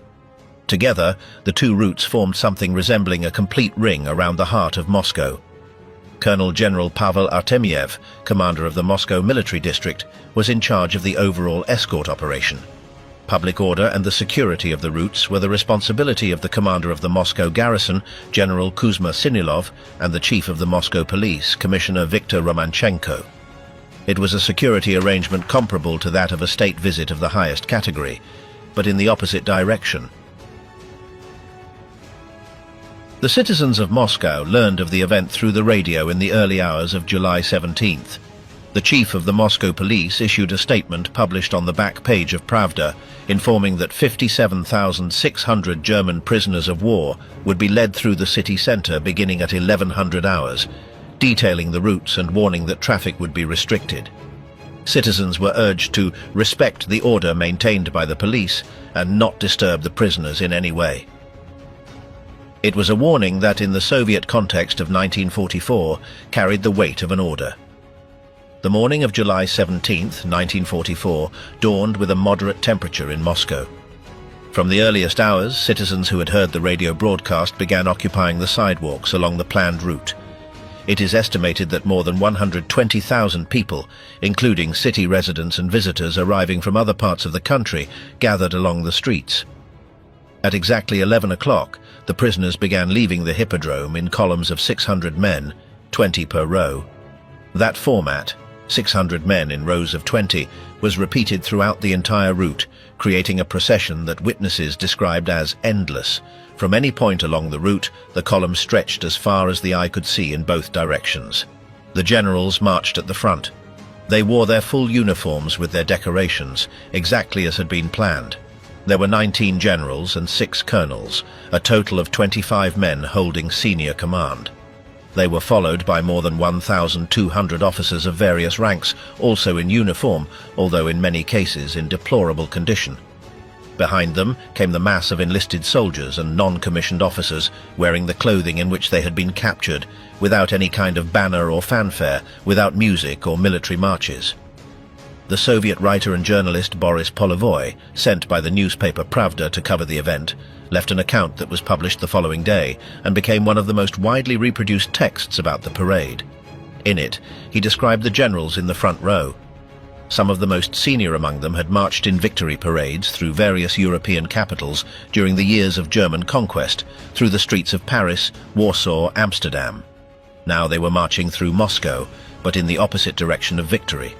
Together, the two routes formed something resembling a complete ring around the heart of Moscow. Colonel General Pavel Artemiev, commander of the Moscow Military District, was in charge of the overall escort operation. Public order and the security of the routes were the responsibility of the commander of the Moscow garrison, General Kuzma Sinilov, and the chief of the Moscow police, Commissioner Viktor Romanchenko. It was a security arrangement comparable to that of a state visit of the highest category, but in the opposite direction. The citizens of Moscow learned of the event through the radio in the early hours of July 17th. The chief of the Moscow police issued a statement published on the back page of Pravda, informing that 57,600 German prisoners of war would be led through the city center beginning at 1100 hours, detailing the routes and warning that traffic would be restricted. Citizens were urged to respect the order maintained by the police and not disturb the prisoners in any way. It was a warning that, in the Soviet context of 1944, carried the weight of an order. The morning of July 17, 1944, dawned with a moderate temperature in Moscow. From the earliest hours, citizens who had heard the radio broadcast began occupying the sidewalks along the planned route. It is estimated that more than 120,000 people, including city residents and visitors arriving from other parts of the country, gathered along the streets. At exactly 11 o'clock, the prisoners began leaving the hippodrome in columns of 600 men, 20 per row. That format, 600 men in rows of 20, was repeated throughout the entire route, creating a procession that witnesses described as endless. From any point along the route, the column stretched as far as the eye could see in both directions. The generals marched at the front. They wore their full uniforms with their decorations, exactly as had been planned. There were 19 generals and 6 colonels, a total of 25 men holding senior command. They were followed by more than 1,200 officers of various ranks, also in uniform, although in many cases in deplorable condition. Behind them came the mass of enlisted soldiers and non-commissioned officers wearing the clothing in which they had been captured, without any kind of banner or fanfare, without music or military marches. The Soviet writer and journalist Boris Polovoy, sent by the newspaper Pravda to cover the event, left an account that was published the following day and became one of the most widely reproduced texts about the parade. In it, he described the generals in the front row. Some of the most senior among them had marched in victory parades through various European capitals during the years of German conquest, through the streets of Paris, Warsaw, Amsterdam. Now they were marching through Moscow, but in the opposite direction of victory.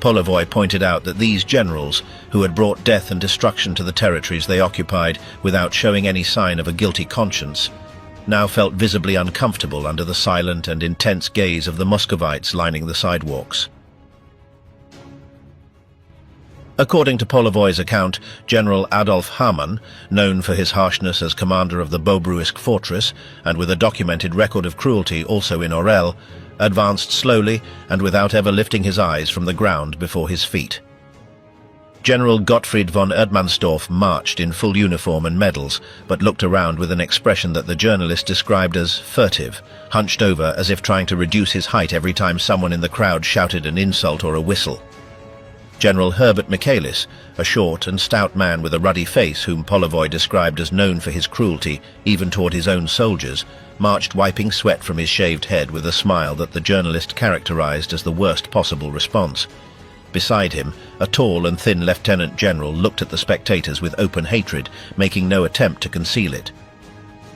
Polovoy pointed out that these generals, who had brought death and destruction to the territories they occupied without showing any sign of a guilty conscience, now felt visibly uncomfortable under the silent and intense gaze of the Muscovites lining the sidewalks. According to Polovoy's account, General Adolf Hamann, known for his harshness as commander of the Bobruisk fortress and with a documented record of cruelty also in Orel, advanced slowly and without ever lifting his eyes from the ground before his feet. General Gottfried von Erdmannsdorf marched in full uniform and medals, but looked around with an expression that the journalist described as furtive, hunched over as if trying to reduce his height every time someone in the crowd shouted an insult or a whistle. General Herbert Michaelis, a short and stout man with a ruddy face whom Polovoy described as known for his cruelty, even toward his own soldiers, marched wiping sweat from his shaved head with a smile that the journalist characterized as the worst possible response. Beside him, a tall and thin lieutenant general looked at the spectators with open hatred, making no attempt to conceal it.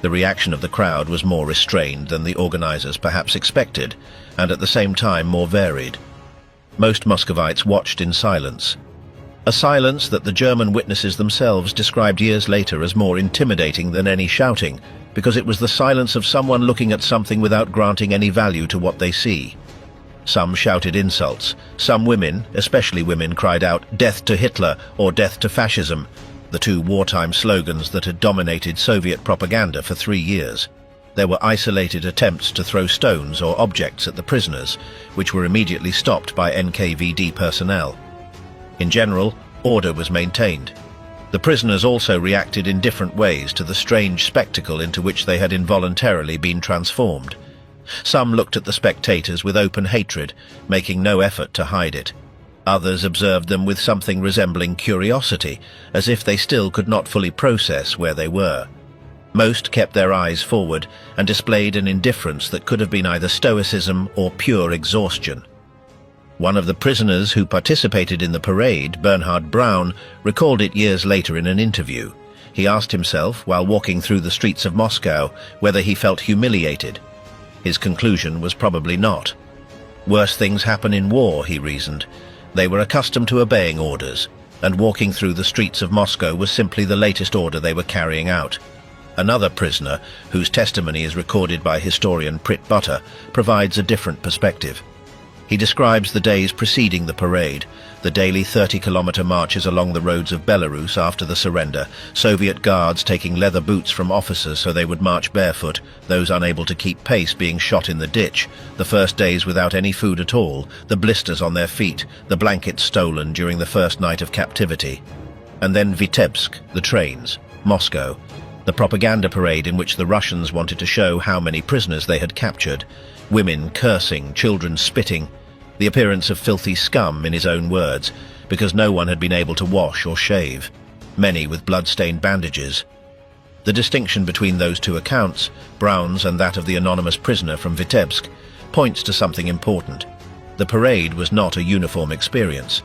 The reaction of the crowd was more restrained than the organizers perhaps expected, and at the same time more varied. Most Muscovites watched in silence. A silence that the German witnesses themselves described years later as more intimidating than any shouting, because it was the silence of someone looking at something without granting any value to what they see. Some shouted insults. Some women, especially women, cried out, "Death to Hitler" or "Death to Fascism," the two wartime slogans that had dominated Soviet propaganda for 3 years. There were isolated attempts to throw stones or objects at the prisoners, which were immediately stopped by NKVD personnel. In general, order was maintained. The prisoners also reacted in different ways to the strange spectacle into which they had involuntarily been transformed. Some looked at the spectators with open hatred, making no effort to hide it. Others observed them with something resembling curiosity, as if they still could not fully process where they were. Most kept their eyes forward and displayed an indifference that could have been either stoicism or pure exhaustion. One of the prisoners who participated in the parade, Bernhard Braun, recalled it years later in an interview. He asked himself, while walking through the streets of Moscow, whether he felt humiliated. His conclusion was probably not. Worse things happen in war, he reasoned. They were accustomed to obeying orders, and walking through the streets of Moscow was simply the latest order they were carrying out. Another prisoner, whose testimony is recorded by historian Prit Butter, provides a different perspective. He describes the days preceding the parade, the daily 30-kilometer marches along the roads of Belarus after the surrender, Soviet guards taking leather boots from officers so they would march barefoot, those unable to keep pace being shot in the ditch, the first days without any food at all, the blisters on their feet, the blankets stolen during the first night of captivity. And then Vitebsk, the trains, Moscow, the propaganda parade in which the Russians wanted to show how many prisoners they had captured, women cursing, children spitting, the appearance of filthy scum, in his own words, because no one had been able to wash or shave, many with blood-stained bandages. The distinction between those two accounts, Braun's and that of the anonymous prisoner from Vitebsk, points to something important. The parade was not a uniform experience.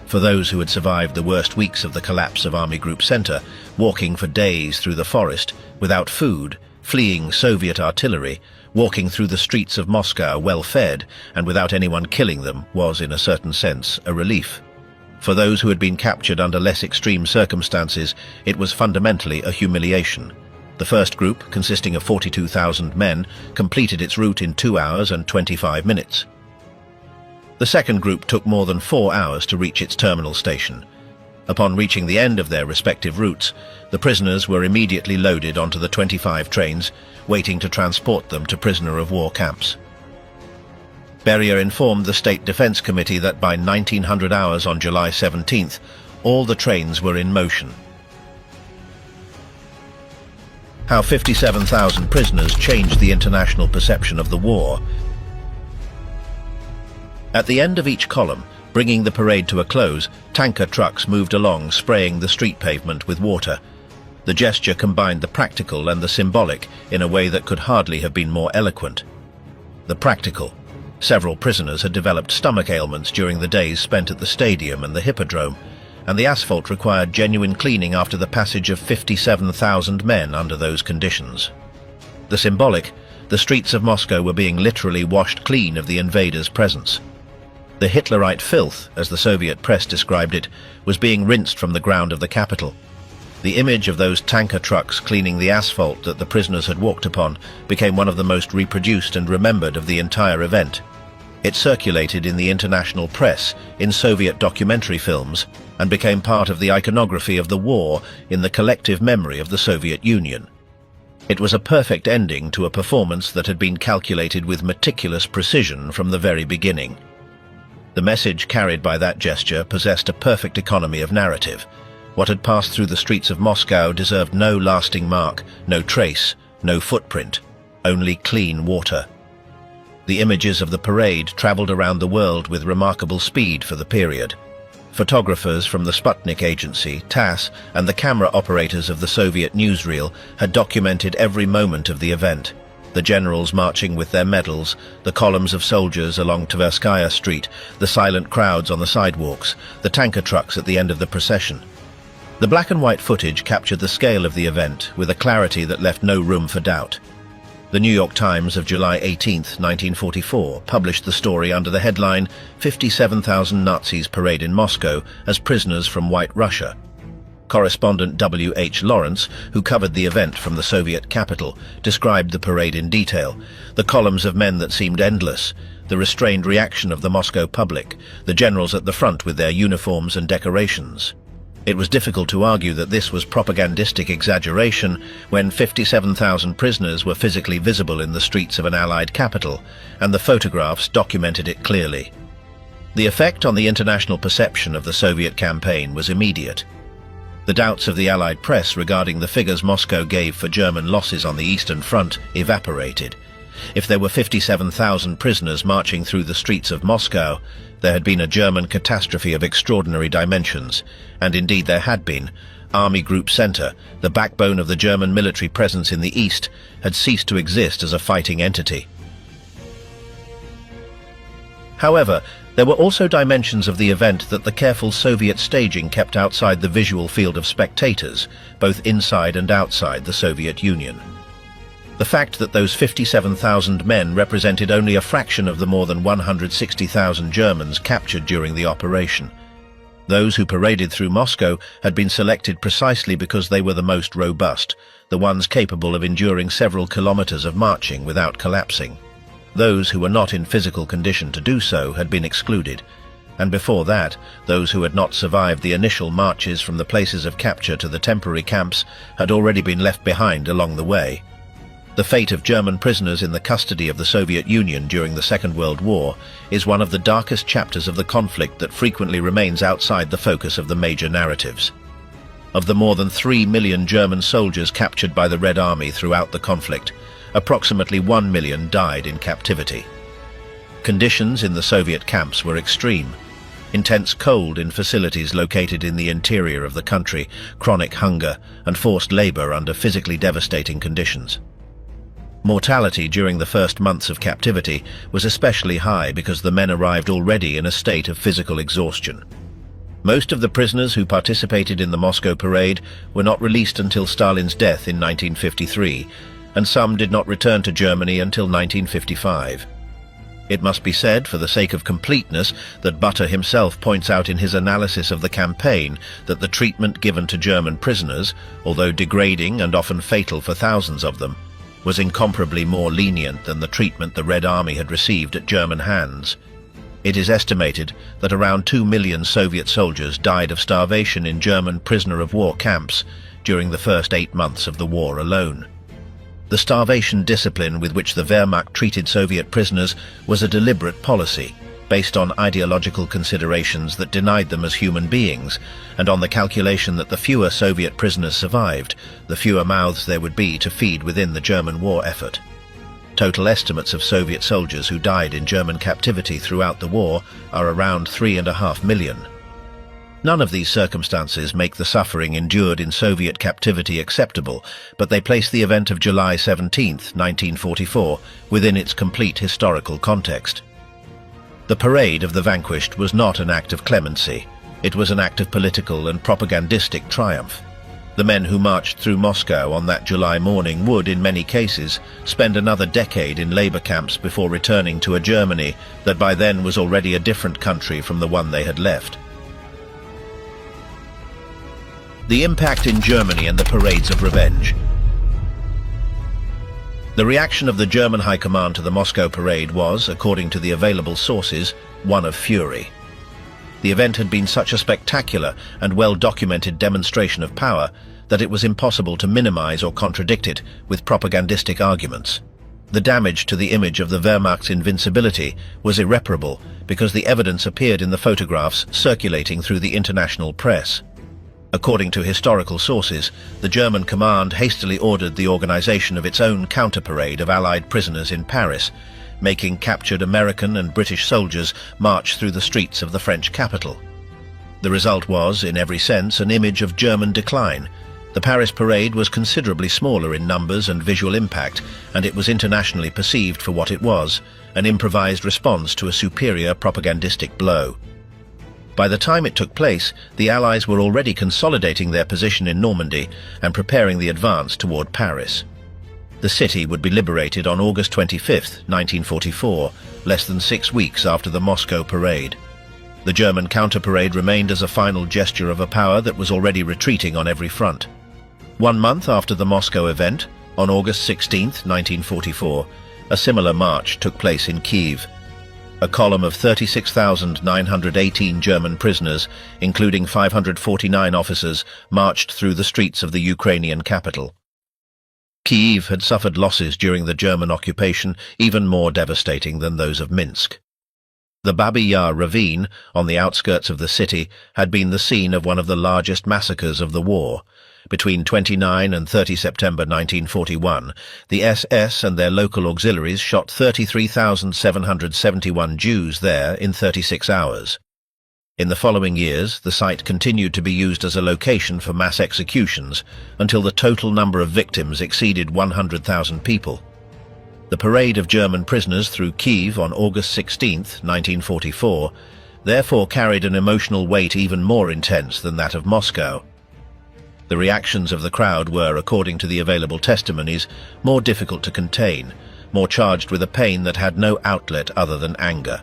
For those who had survived the worst weeks of the collapse of Army Group Center, walking for days through the forest, without food, fleeing Soviet artillery, walking through the streets of Moscow well-fed and without anyone killing them was, in a certain sense, a relief. For those who had been captured under less extreme circumstances, it was fundamentally a humiliation. The first group, consisting of 42,000 men, completed its route in 2 hours and 25 minutes. The second group took more than 4 hours to reach its terminal station. Upon reaching the end of their respective routes, the prisoners were immediately loaded onto the 25 trains, waiting to transport them to prisoner-of-war camps. Beria informed the State Defense Committee that by 1900 hours on July 17th, all the trains were in motion. How 57,000 prisoners changed the international perception of the war. At the end of each column, bringing the parade to a close, tanker trucks moved along, spraying the street pavement with water. The gesture combined the practical and the symbolic in a way that could hardly have been more eloquent. The practical. Several prisoners had developed stomach ailments during the days spent at the stadium and the hippodrome, and the asphalt required genuine cleaning after the passage of 57,000 men under those conditions. The symbolic. The streets of Moscow were being literally washed clean of the invaders' presence. The Hitlerite filth, as the Soviet press described it, was being rinsed from the ground of the capital. The image of those tanker trucks cleaning the asphalt that the prisoners had walked upon became one of the most reproduced and remembered of the entire event. It circulated in the international press, in Soviet documentary films, and became part of the iconography of the war in the collective memory of the Soviet Union. It was a perfect ending to a performance that had been calculated with meticulous precision from the very beginning. The message carried by that gesture possessed a perfect economy of narrative. What had passed through the streets of Moscow deserved no lasting mark, no trace, no footprint, only clean water. The images of the parade traveled around the world with remarkable speed for the period. Photographers from the Sputnik agency, TASS, and the camera operators of the Soviet newsreel had documented every moment of the event. The generals marching with their medals, the columns of soldiers along Tverskaya Street, the silent crowds on the sidewalks, the tanker trucks at the end of the procession. The black and white footage captured the scale of the event with a clarity that left no room for doubt. The New York Times of July 18, 1944, published the story under the headline, "57,000 Nazis parade in Moscow as prisoners from White Russia." Correspondent W.H. Lawrence, who covered the event from the Soviet capital, described the parade in detail. The columns of men that seemed endless, the restrained reaction of the Moscow public, the generals at the front with their uniforms and decorations. It was difficult to argue that this was propagandistic exaggeration when 57,000 prisoners were physically visible in the streets of an Allied capital, and the photographs documented it clearly. The effect on the international perception of the Soviet campaign was immediate. The doubts of the Allied press regarding the figures Moscow gave for German losses on the Eastern Front evaporated. If there were 57,000 prisoners marching through the streets of Moscow, there had been a German catastrophe of extraordinary dimensions, and indeed there had been. Army Group Center, the backbone of the German military presence in the East, had ceased to exist as a fighting entity. However, there were also dimensions of the event that the careful Soviet staging kept outside the visual field of spectators, both inside and outside the Soviet Union. The fact that those 57,000 men represented only a fraction of the more than 160,000 Germans captured during the operation. Those who paraded through Moscow had been selected precisely because they were the most robust, the ones capable of enduring several kilometers of marching without collapsing. Those who were not in physical condition to do so had been excluded, and before that, those who had not survived the initial marches from the places of capture to the temporary camps had already been left behind along the way. The fate of German prisoners in the custody of the Soviet Union during the Second World War is one of the darkest chapters of the conflict that frequently remains outside the focus of the major narratives. Of the more than 3 million German soldiers captured by the Red Army throughout the conflict, approximately 1 million died in captivity. Conditions in the Soviet camps were extreme. Intense cold in facilities located in the interior of the country, chronic hunger, and forced labor under physically devastating conditions. Mortality during the first months of captivity was especially high because the men arrived already in a state of physical exhaustion. Most of the prisoners who participated in the Moscow parade were not released until Stalin's death in 1953, and some did not return to Germany until 1955. It must be said, for the sake of completeness, that Butter himself points out in his analysis of the campaign that the treatment given to German prisoners, although degrading and often fatal for thousands of them, was incomparably more lenient than the treatment the Red Army had received at German hands. It is estimated that around 2 million Soviet soldiers died of starvation in German prisoner-of-war camps during the first 8 months of the war alone. The starvation discipline with which the Wehrmacht treated Soviet prisoners was a deliberate policy, based on ideological considerations that denied them as human beings, and on the calculation that the fewer Soviet prisoners survived, the fewer mouths there would be to feed within the German war effort. Total estimates of Soviet soldiers who died in German captivity throughout the war are around 3.5 million. None of these circumstances make the suffering endured in Soviet captivity acceptable, but they place the event of July 17, 1944, within its complete historical context. The parade of the vanquished was not an act of clemency. It was an act of political and propagandistic triumph. The men who marched through Moscow on that July morning would, in many cases, spend another decade in labor camps before returning to a Germany that by then was already a different country from the one they had left. The impact in Germany and the parades of revenge. The reaction of the German High Command to the Moscow parade was, according to the available sources, one of fury. The event had been such a spectacular and well-documented demonstration of power that it was impossible to minimize or contradict it with propagandistic arguments. The damage to the image of the Wehrmacht's invincibility was irreparable because the evidence appeared in the photographs circulating through the international press. According to historical sources, the German command hastily ordered the organization of its own counter-parade of Allied prisoners in Paris, making captured American and British soldiers march through the streets of the French capital. The result was, in every sense, an image of German decline. The Paris parade was considerably smaller in numbers and visual impact, and it was internationally perceived for what it was, an improvised response to a superior propagandistic blow. By the time it took place, the Allies were already consolidating their position in Normandy and preparing the advance toward Paris. The city would be liberated on August 25, 1944, less than 6 weeks after the Moscow parade. The German counter-parade remained as a final gesture of a power that was already retreating on every front. 1 month after the Moscow event, on August 16, 1944, a similar march took place in Kyiv. A column of 36,918 German prisoners, including 549 officers, marched through the streets of the Ukrainian capital. Kyiv had suffered losses during the German occupation even more devastating than those of Minsk. The Babi Yar ravine, on the outskirts of the city, had been the scene of one of the largest massacres of the war. Between 29 and 30 September 1941, the SS and their local auxiliaries shot 33,771 Jews there in 36 hours. In the following years, the site continued to be used as a location for mass executions until the total number of victims exceeded 100,000 people. The parade of German prisoners through Kyiv on August 16, 1944, therefore carried an emotional weight even more intense than that of Moscow. The reactions of the crowd were, according to the available testimonies, more difficult to contain, more charged with a pain that had no outlet other than anger.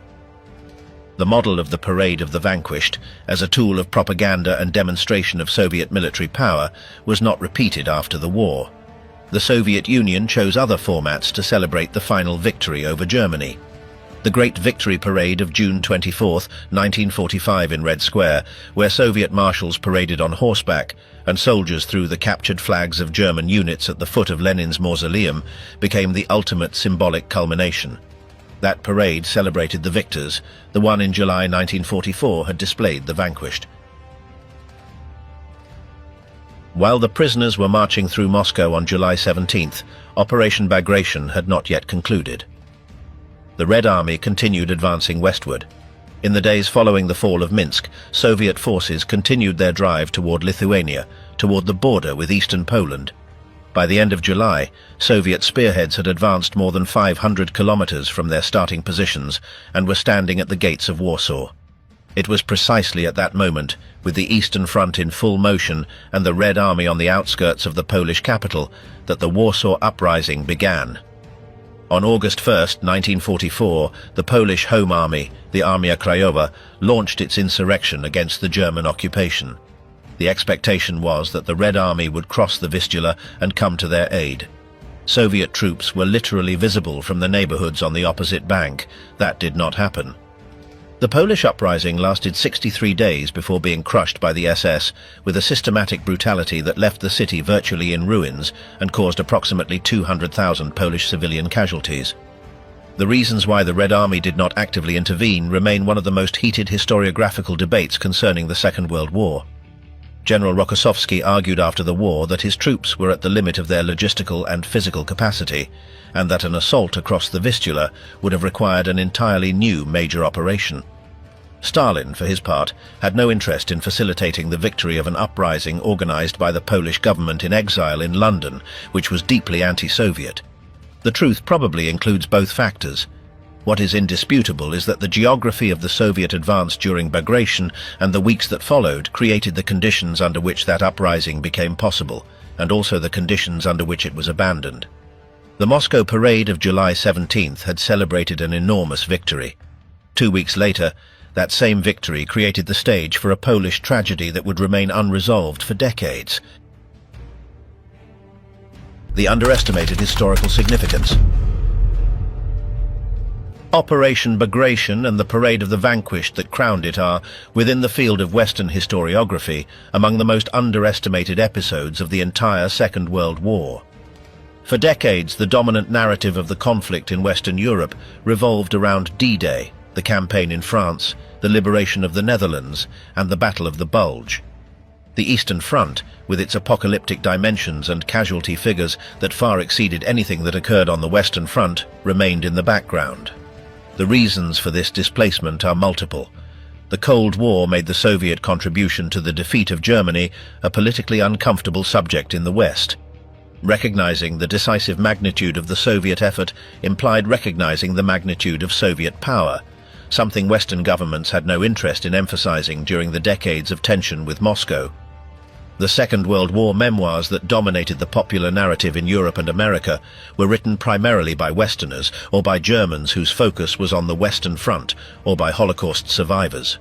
The model of the Parade of the Vanquished, as a tool of propaganda and demonstration of Soviet military power, was not repeated after the war. The Soviet Union chose other formats to celebrate the final victory over Germany. The Great Victory Parade of June 24, 1945 in Red Square, where Soviet marshals paraded on horseback and soldiers threw the captured flags of German units at the foot of Lenin's mausoleum, became the ultimate symbolic culmination. That parade celebrated the victors. The one in July 1944 had displayed the vanquished. While the prisoners were marching through Moscow on July 17th, Operation Bagration had not yet concluded. The Red Army continued advancing westward. In the days following the fall of Minsk, Soviet forces continued their drive toward Lithuania, toward the border with eastern Poland. By the end of July, Soviet spearheads had advanced more than 500 kilometers from their starting positions and were standing at the gates of Warsaw. It was precisely at that moment, with the Eastern Front in full motion and the Red Army on the outskirts of the Polish capital, that the Warsaw Uprising began. On August 1st, 1944, the Polish Home Army, the Armia Krajowa, launched its insurrection against the German occupation. The expectation was that the Red Army would cross the Vistula and come to their aid. Soviet troops were literally visible from the neighborhoods on the opposite bank. That did not happen. The Polish uprising lasted 63 days before being crushed by the SS with a systematic brutality that left the city virtually in ruins and caused approximately 200,000 Polish civilian casualties. The reasons why the Red Army did not actively intervene remain one of the most heated historiographical debates concerning the Second World War. General Rokossowski argued after the war that his troops were at the limit of their logistical and physical capacity, and that an assault across the Vistula would have required an entirely new major operation. Stalin, for his part, had no interest in facilitating the victory of an uprising organized by the Polish government in exile in London, which was deeply anti-Soviet. The truth probably includes both factors. What is indisputable is that the geography of the Soviet advance during Bagration and the weeks that followed created the conditions under which that uprising became possible, and also the conditions under which it was abandoned. The Moscow parade of July 17th had celebrated an enormous victory. 2 weeks later, that same victory created the stage for a Polish tragedy that would remain unresolved for decades. The underestimated historical significance. Operation Bagration and the Parade of the Vanquished that crowned it are, within the field of Western historiography, among the most underestimated episodes of the entire Second World War. For decades, the dominant narrative of the conflict in Western Europe revolved around D-Day, the campaign in France, the liberation of the Netherlands, and the Battle of the Bulge. The Eastern Front, with its apocalyptic dimensions and casualty figures that far exceeded anything that occurred on the Western Front, remained in the background. The reasons for this displacement are multiple. The Cold War made the Soviet contribution to the defeat of Germany a politically uncomfortable subject in the West. Recognizing the decisive magnitude of the Soviet effort implied recognizing the magnitude of Soviet power, something Western governments had no interest in emphasizing during the decades of tension with Moscow. The Second World War memoirs that dominated the popular narrative in Europe and America were written primarily by Westerners or by Germans whose focus was on the Western Front or by Holocaust survivors.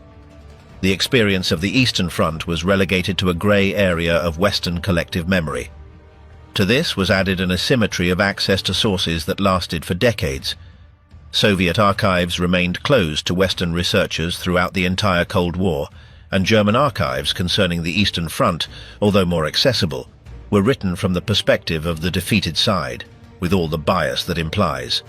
The experience of the Eastern Front was relegated to a grey area of Western collective memory. To this was added an asymmetry of access to sources that lasted for decades. Soviet archives remained closed to Western researchers throughout the entire Cold War, and German archives concerning the Eastern Front, although more accessible, were written from the perspective of the defeated side, with all the bias that implies.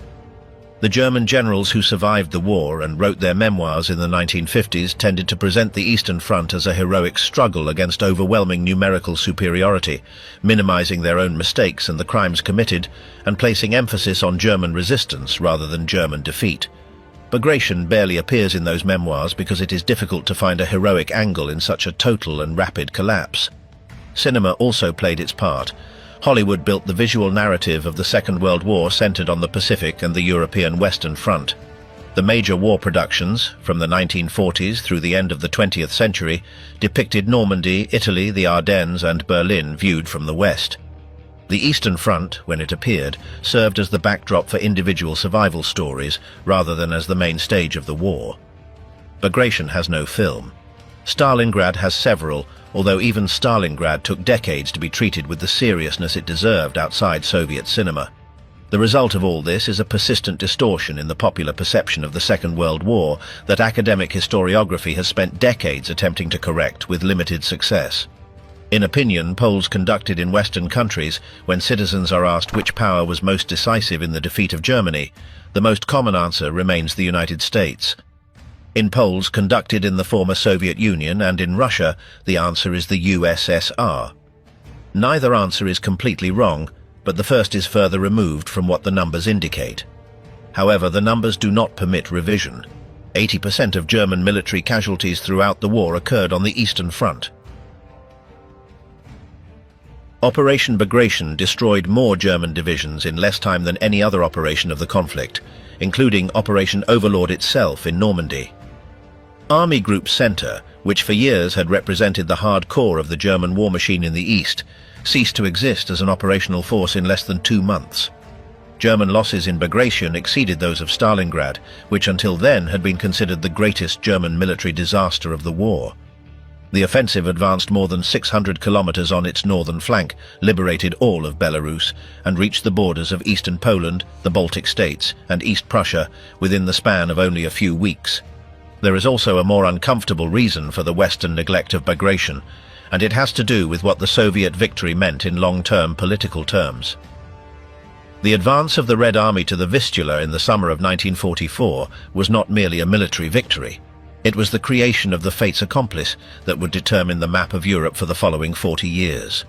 The German generals who survived the war and wrote their memoirs in the 1950s tended to present the Eastern Front as a heroic struggle against overwhelming numerical superiority, minimizing their own mistakes and the crimes committed, and placing emphasis on German resistance rather than German defeat. Bagration barely appears in those memoirs because it is difficult to find a heroic angle in such a total and rapid collapse. Cinema also played its part. Hollywood built the visual narrative of the Second World War centered on the Pacific and the European Western Front. The major war productions, from the 1940s through the end of the 20th century, depicted Normandy, Italy, the Ardennes, and Berlin viewed from the West. The Eastern Front, when it appeared, served as the backdrop for individual survival stories rather than as the main stage of the war. Bagration has no film. Stalingrad has several, although even Stalingrad took decades to be treated with the seriousness it deserved outside Soviet cinema. The result of all this is a persistent distortion in the popular perception of the Second World War that academic historiography has spent decades attempting to correct with limited success. In opinion polls conducted in Western countries, when citizens are asked which power was most decisive in the defeat of Germany, the most common answer remains the United States. In polls conducted in the former Soviet Union and in Russia, the answer is the USSR. Neither answer is completely wrong, but the first is further removed from what the numbers indicate. However, the numbers do not permit revision. 80% of German military casualties throughout the war occurred on the Eastern Front. Operation Bagration destroyed more German divisions in less time than any other operation of the conflict, including Operation Overlord itself in Normandy. Army Group Center, which for years had represented the hardcore of the German war machine in the east, ceased to exist as an operational force in less than 2 months. German losses in Bagration exceeded those of Stalingrad, which until then had been considered the greatest German military disaster of the war. The offensive advanced more than 600 kilometers on its northern flank, liberated all of Belarus, and reached the borders of eastern Poland, the Baltic states, and East Prussia within the span of only a few weeks. There is also a more uncomfortable reason for the Western neglect of Bagration, and it has to do with what the Soviet victory meant in long-term political terms. The advance of the Red Army to the Vistula in the summer of 1944 was not merely a military victory. It was the creation of the fates accomplice that would determine the map of Europe for the following 40 years.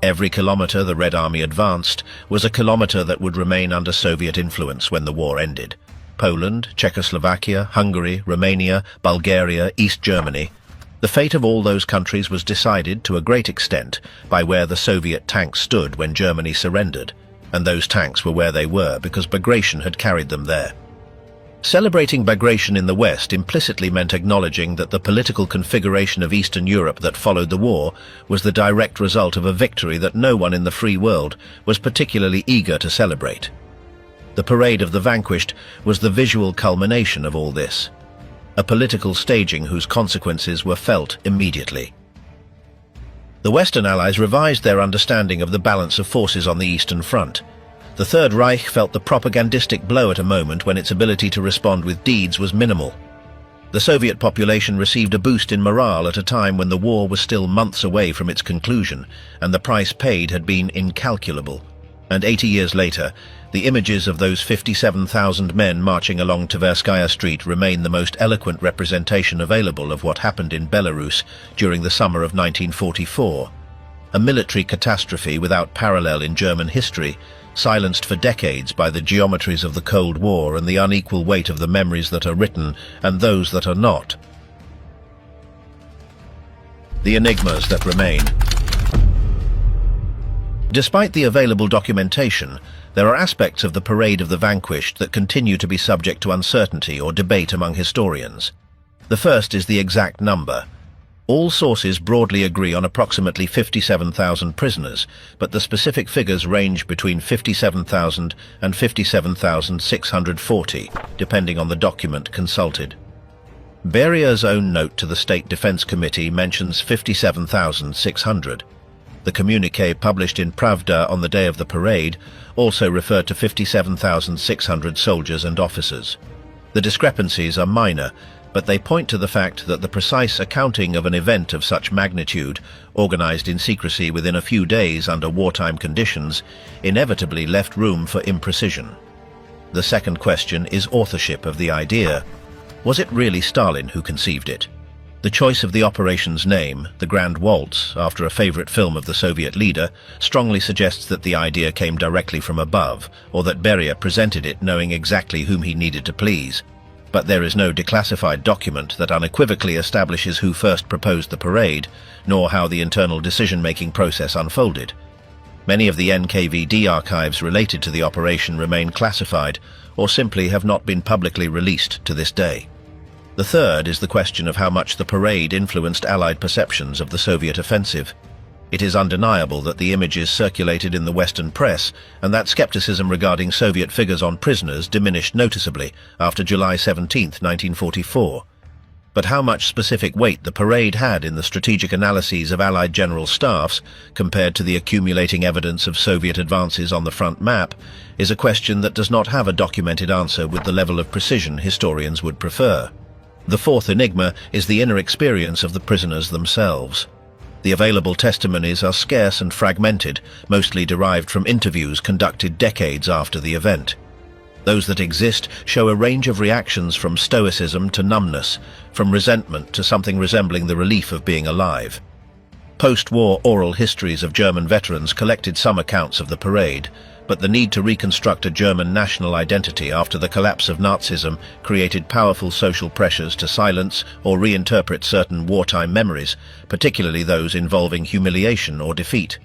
Every kilometer the Red Army advanced was a kilometer that would remain under Soviet influence when the war ended. Poland, Czechoslovakia, Hungary, Romania, Bulgaria, East Germany. The fate of all those countries was decided to a great extent by where the Soviet tanks stood when Germany surrendered, and those tanks were where they were because Bagration had carried them there. Celebrating Bagration in the West implicitly meant acknowledging that the political configuration of Eastern Europe that followed the war was the direct result of a victory that no one in the free world was particularly eager to celebrate. The Parade of the Vanquished was the visual culmination of all this, a political staging whose consequences were felt immediately. The Western Allies revised their understanding of the balance of forces on the Eastern Front. The Third Reich felt the propagandistic blow at a moment when its ability to respond with deeds was minimal. The Soviet population received a boost in morale at a time when the war was still months away from its conclusion, and the price paid had been incalculable. And 80 years later, the images of those 57,000 men marching along Tverskaya Street remain the most eloquent representation available of what happened in Belarus during the summer of 1944. A military catastrophe without parallel in German history, silenced for decades by the geometries of the Cold War and the unequal weight of the memories that are written and those that are not. The enigmas that remain. Despite the available documentation, there are aspects of the Parade of the Vanquished that continue to be subject to uncertainty or debate among historians. The first is the exact number. All sources broadly agree on approximately 57,000 prisoners, but the specific figures range between 57,000 and 57,640, depending on the document consulted. Beria's own note to the State Defense Committee mentions 57,600. The communique published in Pravda on the day of the parade also referred to 57,600 soldiers and officers. The discrepancies are minor, but they point to the fact that the precise accounting of an event of such magnitude, organized in secrecy within a few days under wartime conditions, inevitably left room for imprecision. The second question is authorship of the idea. Was it really Stalin who conceived it? The choice of the operation's name, the Grand Waltz, after a favorite film of the Soviet leader, strongly suggests that the idea came directly from above, or that Beria presented it knowing exactly whom he needed to please. But there is no declassified document that unequivocally establishes who first proposed the parade, nor how the internal decision-making process unfolded. Many of the NKVD archives related to the operation remain classified, or simply have not been publicly released to this day. The third is the question of how much the parade influenced Allied perceptions of the Soviet offensive. It is undeniable that the images circulated in the Western press and that skepticism regarding Soviet figures on prisoners diminished noticeably after July 17, 1944. But how much specific weight the parade had in the strategic analyses of Allied general staffs compared to the accumulating evidence of Soviet advances on the front map is a question that does not have a documented answer with the level of precision historians would prefer. The fourth enigma is the inner experience of the prisoners themselves. The available testimonies are scarce and fragmented, mostly derived from interviews conducted decades after the event. Those that exist show a range of reactions from stoicism to numbness, from resentment to something resembling the relief of being alive. Post-war oral histories of German veterans collected some accounts of the parade, but the need to reconstruct a German national identity after the collapse of Nazism created powerful social pressures to silence or reinterpret certain wartime memories, particularly those involving humiliation or defeat.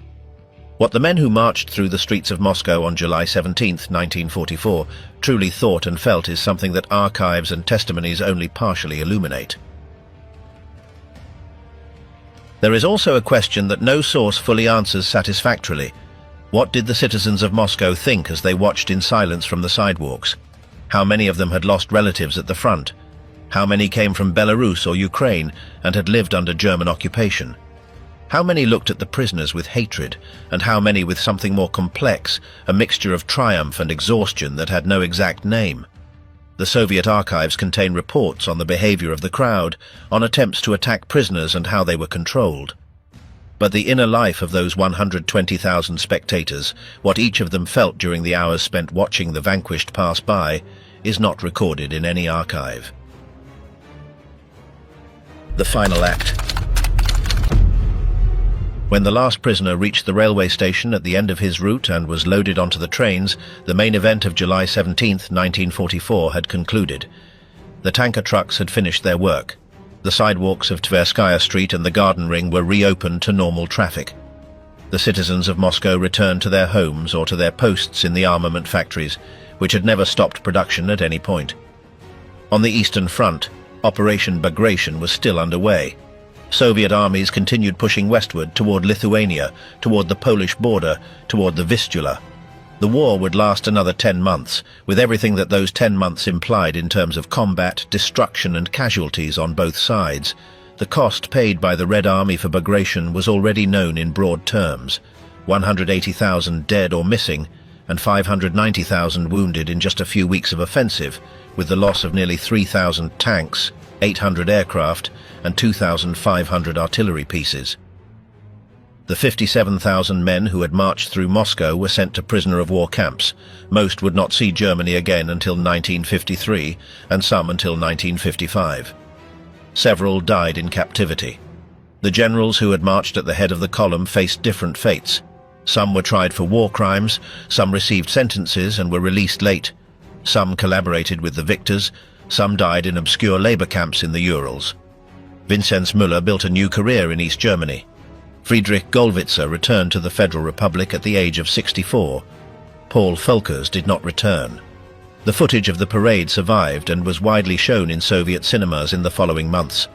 What the men who marched through the streets of Moscow on July 17, 1944, truly thought and felt is something that archives and testimonies only partially illuminate. There is also a question that no source fully answers satisfactorily. What did the citizens of Moscow think as they watched in silence from the sidewalks? How many of them had lost relatives at the front? How many came from Belarus or Ukraine and had lived under German occupation? How many looked at the prisoners with hatred, and how many with something more complex, a mixture of triumph and exhaustion that had no exact name? The Soviet archives contain reports on the behavior of the crowd, on attempts to attack prisoners and how they were controlled. But the inner life of those 120,000 spectators, what each of them felt during the hours spent watching the vanquished pass by, is not recorded in any archive. The final act. When the last prisoner reached the railway station at the end of his route and was loaded onto the trains, the main event of July 17, 1944 had concluded. The tanker trucks had finished their work. The sidewalks of Tverskaya Street and the Garden Ring were reopened to normal traffic. The citizens of Moscow returned to their homes or to their posts in the armament factories, which had never stopped production at any point. On the Eastern Front, Operation Bagration was still underway. Soviet armies continued pushing westward toward Lithuania, toward the Polish border, toward the Vistula. The war would last another 10 months, with everything that those 10 months implied in terms of combat, destruction and casualties on both sides. The cost paid by the Red Army for Bagration was already known in broad terms: 180,000 dead or missing, and 590,000 wounded in just a few weeks of offensive, with the loss of nearly 3,000 tanks, 800 aircraft, and 2,500 artillery pieces. The 57,000 men who had marched through Moscow were sent to prisoner-of-war camps. Most would not see Germany again until 1953, and some until 1955. Several died in captivity. The generals who had marched at the head of the column faced different fates. Some were tried for war crimes, some received sentences and were released late. Some collaborated with the victors, some died in obscure labor camps in the Urals. Vinzenz Müller built a new career in East Germany. Friedrich Gollwitzer returned to the Federal Republic at the age of 64. Paul Volckers did not return. The footage of the parade survived and was widely shown in Soviet cinemas in the following months.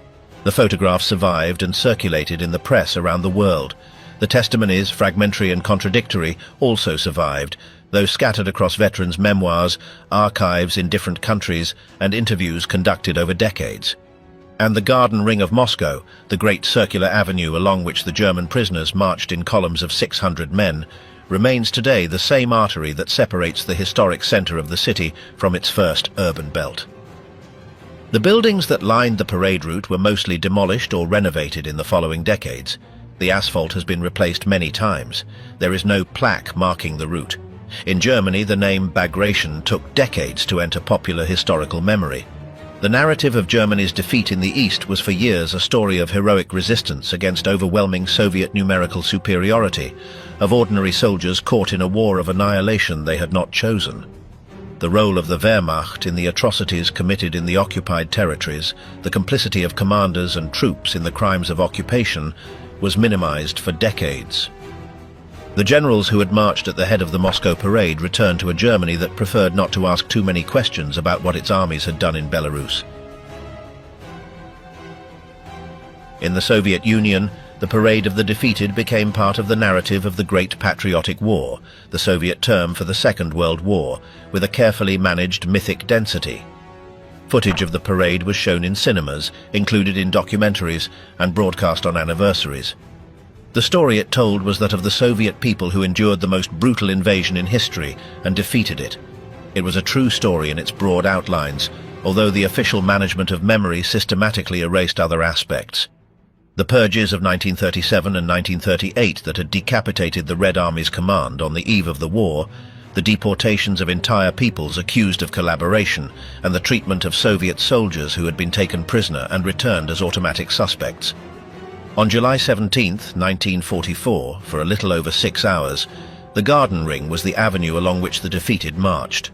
The photographs survived and circulated in the press around the world. The testimonies, fragmentary and contradictory, also survived, though scattered across veterans' memoirs, archives in different countries, and interviews conducted over decades. And the Garden Ring of Moscow, the great circular avenue along which the German prisoners marched in columns of 600 men, remains today the same artery that separates the historic center of the city from its first urban belt. The buildings that lined the parade route were mostly demolished or renovated in the following decades. The asphalt has been replaced many times. There is no plaque marking the route. In Germany, the name Bagration took decades to enter popular historical memory. The narrative of Germany's defeat in the East was for years a story of heroic resistance against overwhelming Soviet numerical superiority, of ordinary soldiers caught in a war of annihilation they had not chosen. The role of the Wehrmacht in the atrocities committed in the occupied territories, the complicity of commanders and troops in the crimes of occupation, was minimized for decades. The generals who had marched at the head of the Moscow parade returned to a Germany that preferred not to ask too many questions about what its armies had done in Belarus. In the Soviet Union, the parade of the defeated became part of the narrative of the Great Patriotic War, the Soviet term for the Second World War, with a carefully managed mythic density. Footage of the parade was shown in cinemas, included in documentaries, and broadcast on anniversaries. The story it told was that of the Soviet people who endured the most brutal invasion in history and defeated it. It was a true story in its broad outlines, although the official management of memory systematically erased other aspects. The purges of 1937 and 1938 that had decapitated the Red Army's command on the eve of the war, the deportations of entire peoples accused of collaboration, and the treatment of Soviet soldiers who had been taken prisoner and returned as automatic suspects. On July 17, 1944, for a little over 6 hours, the Garden Ring was the avenue along which the defeated marched.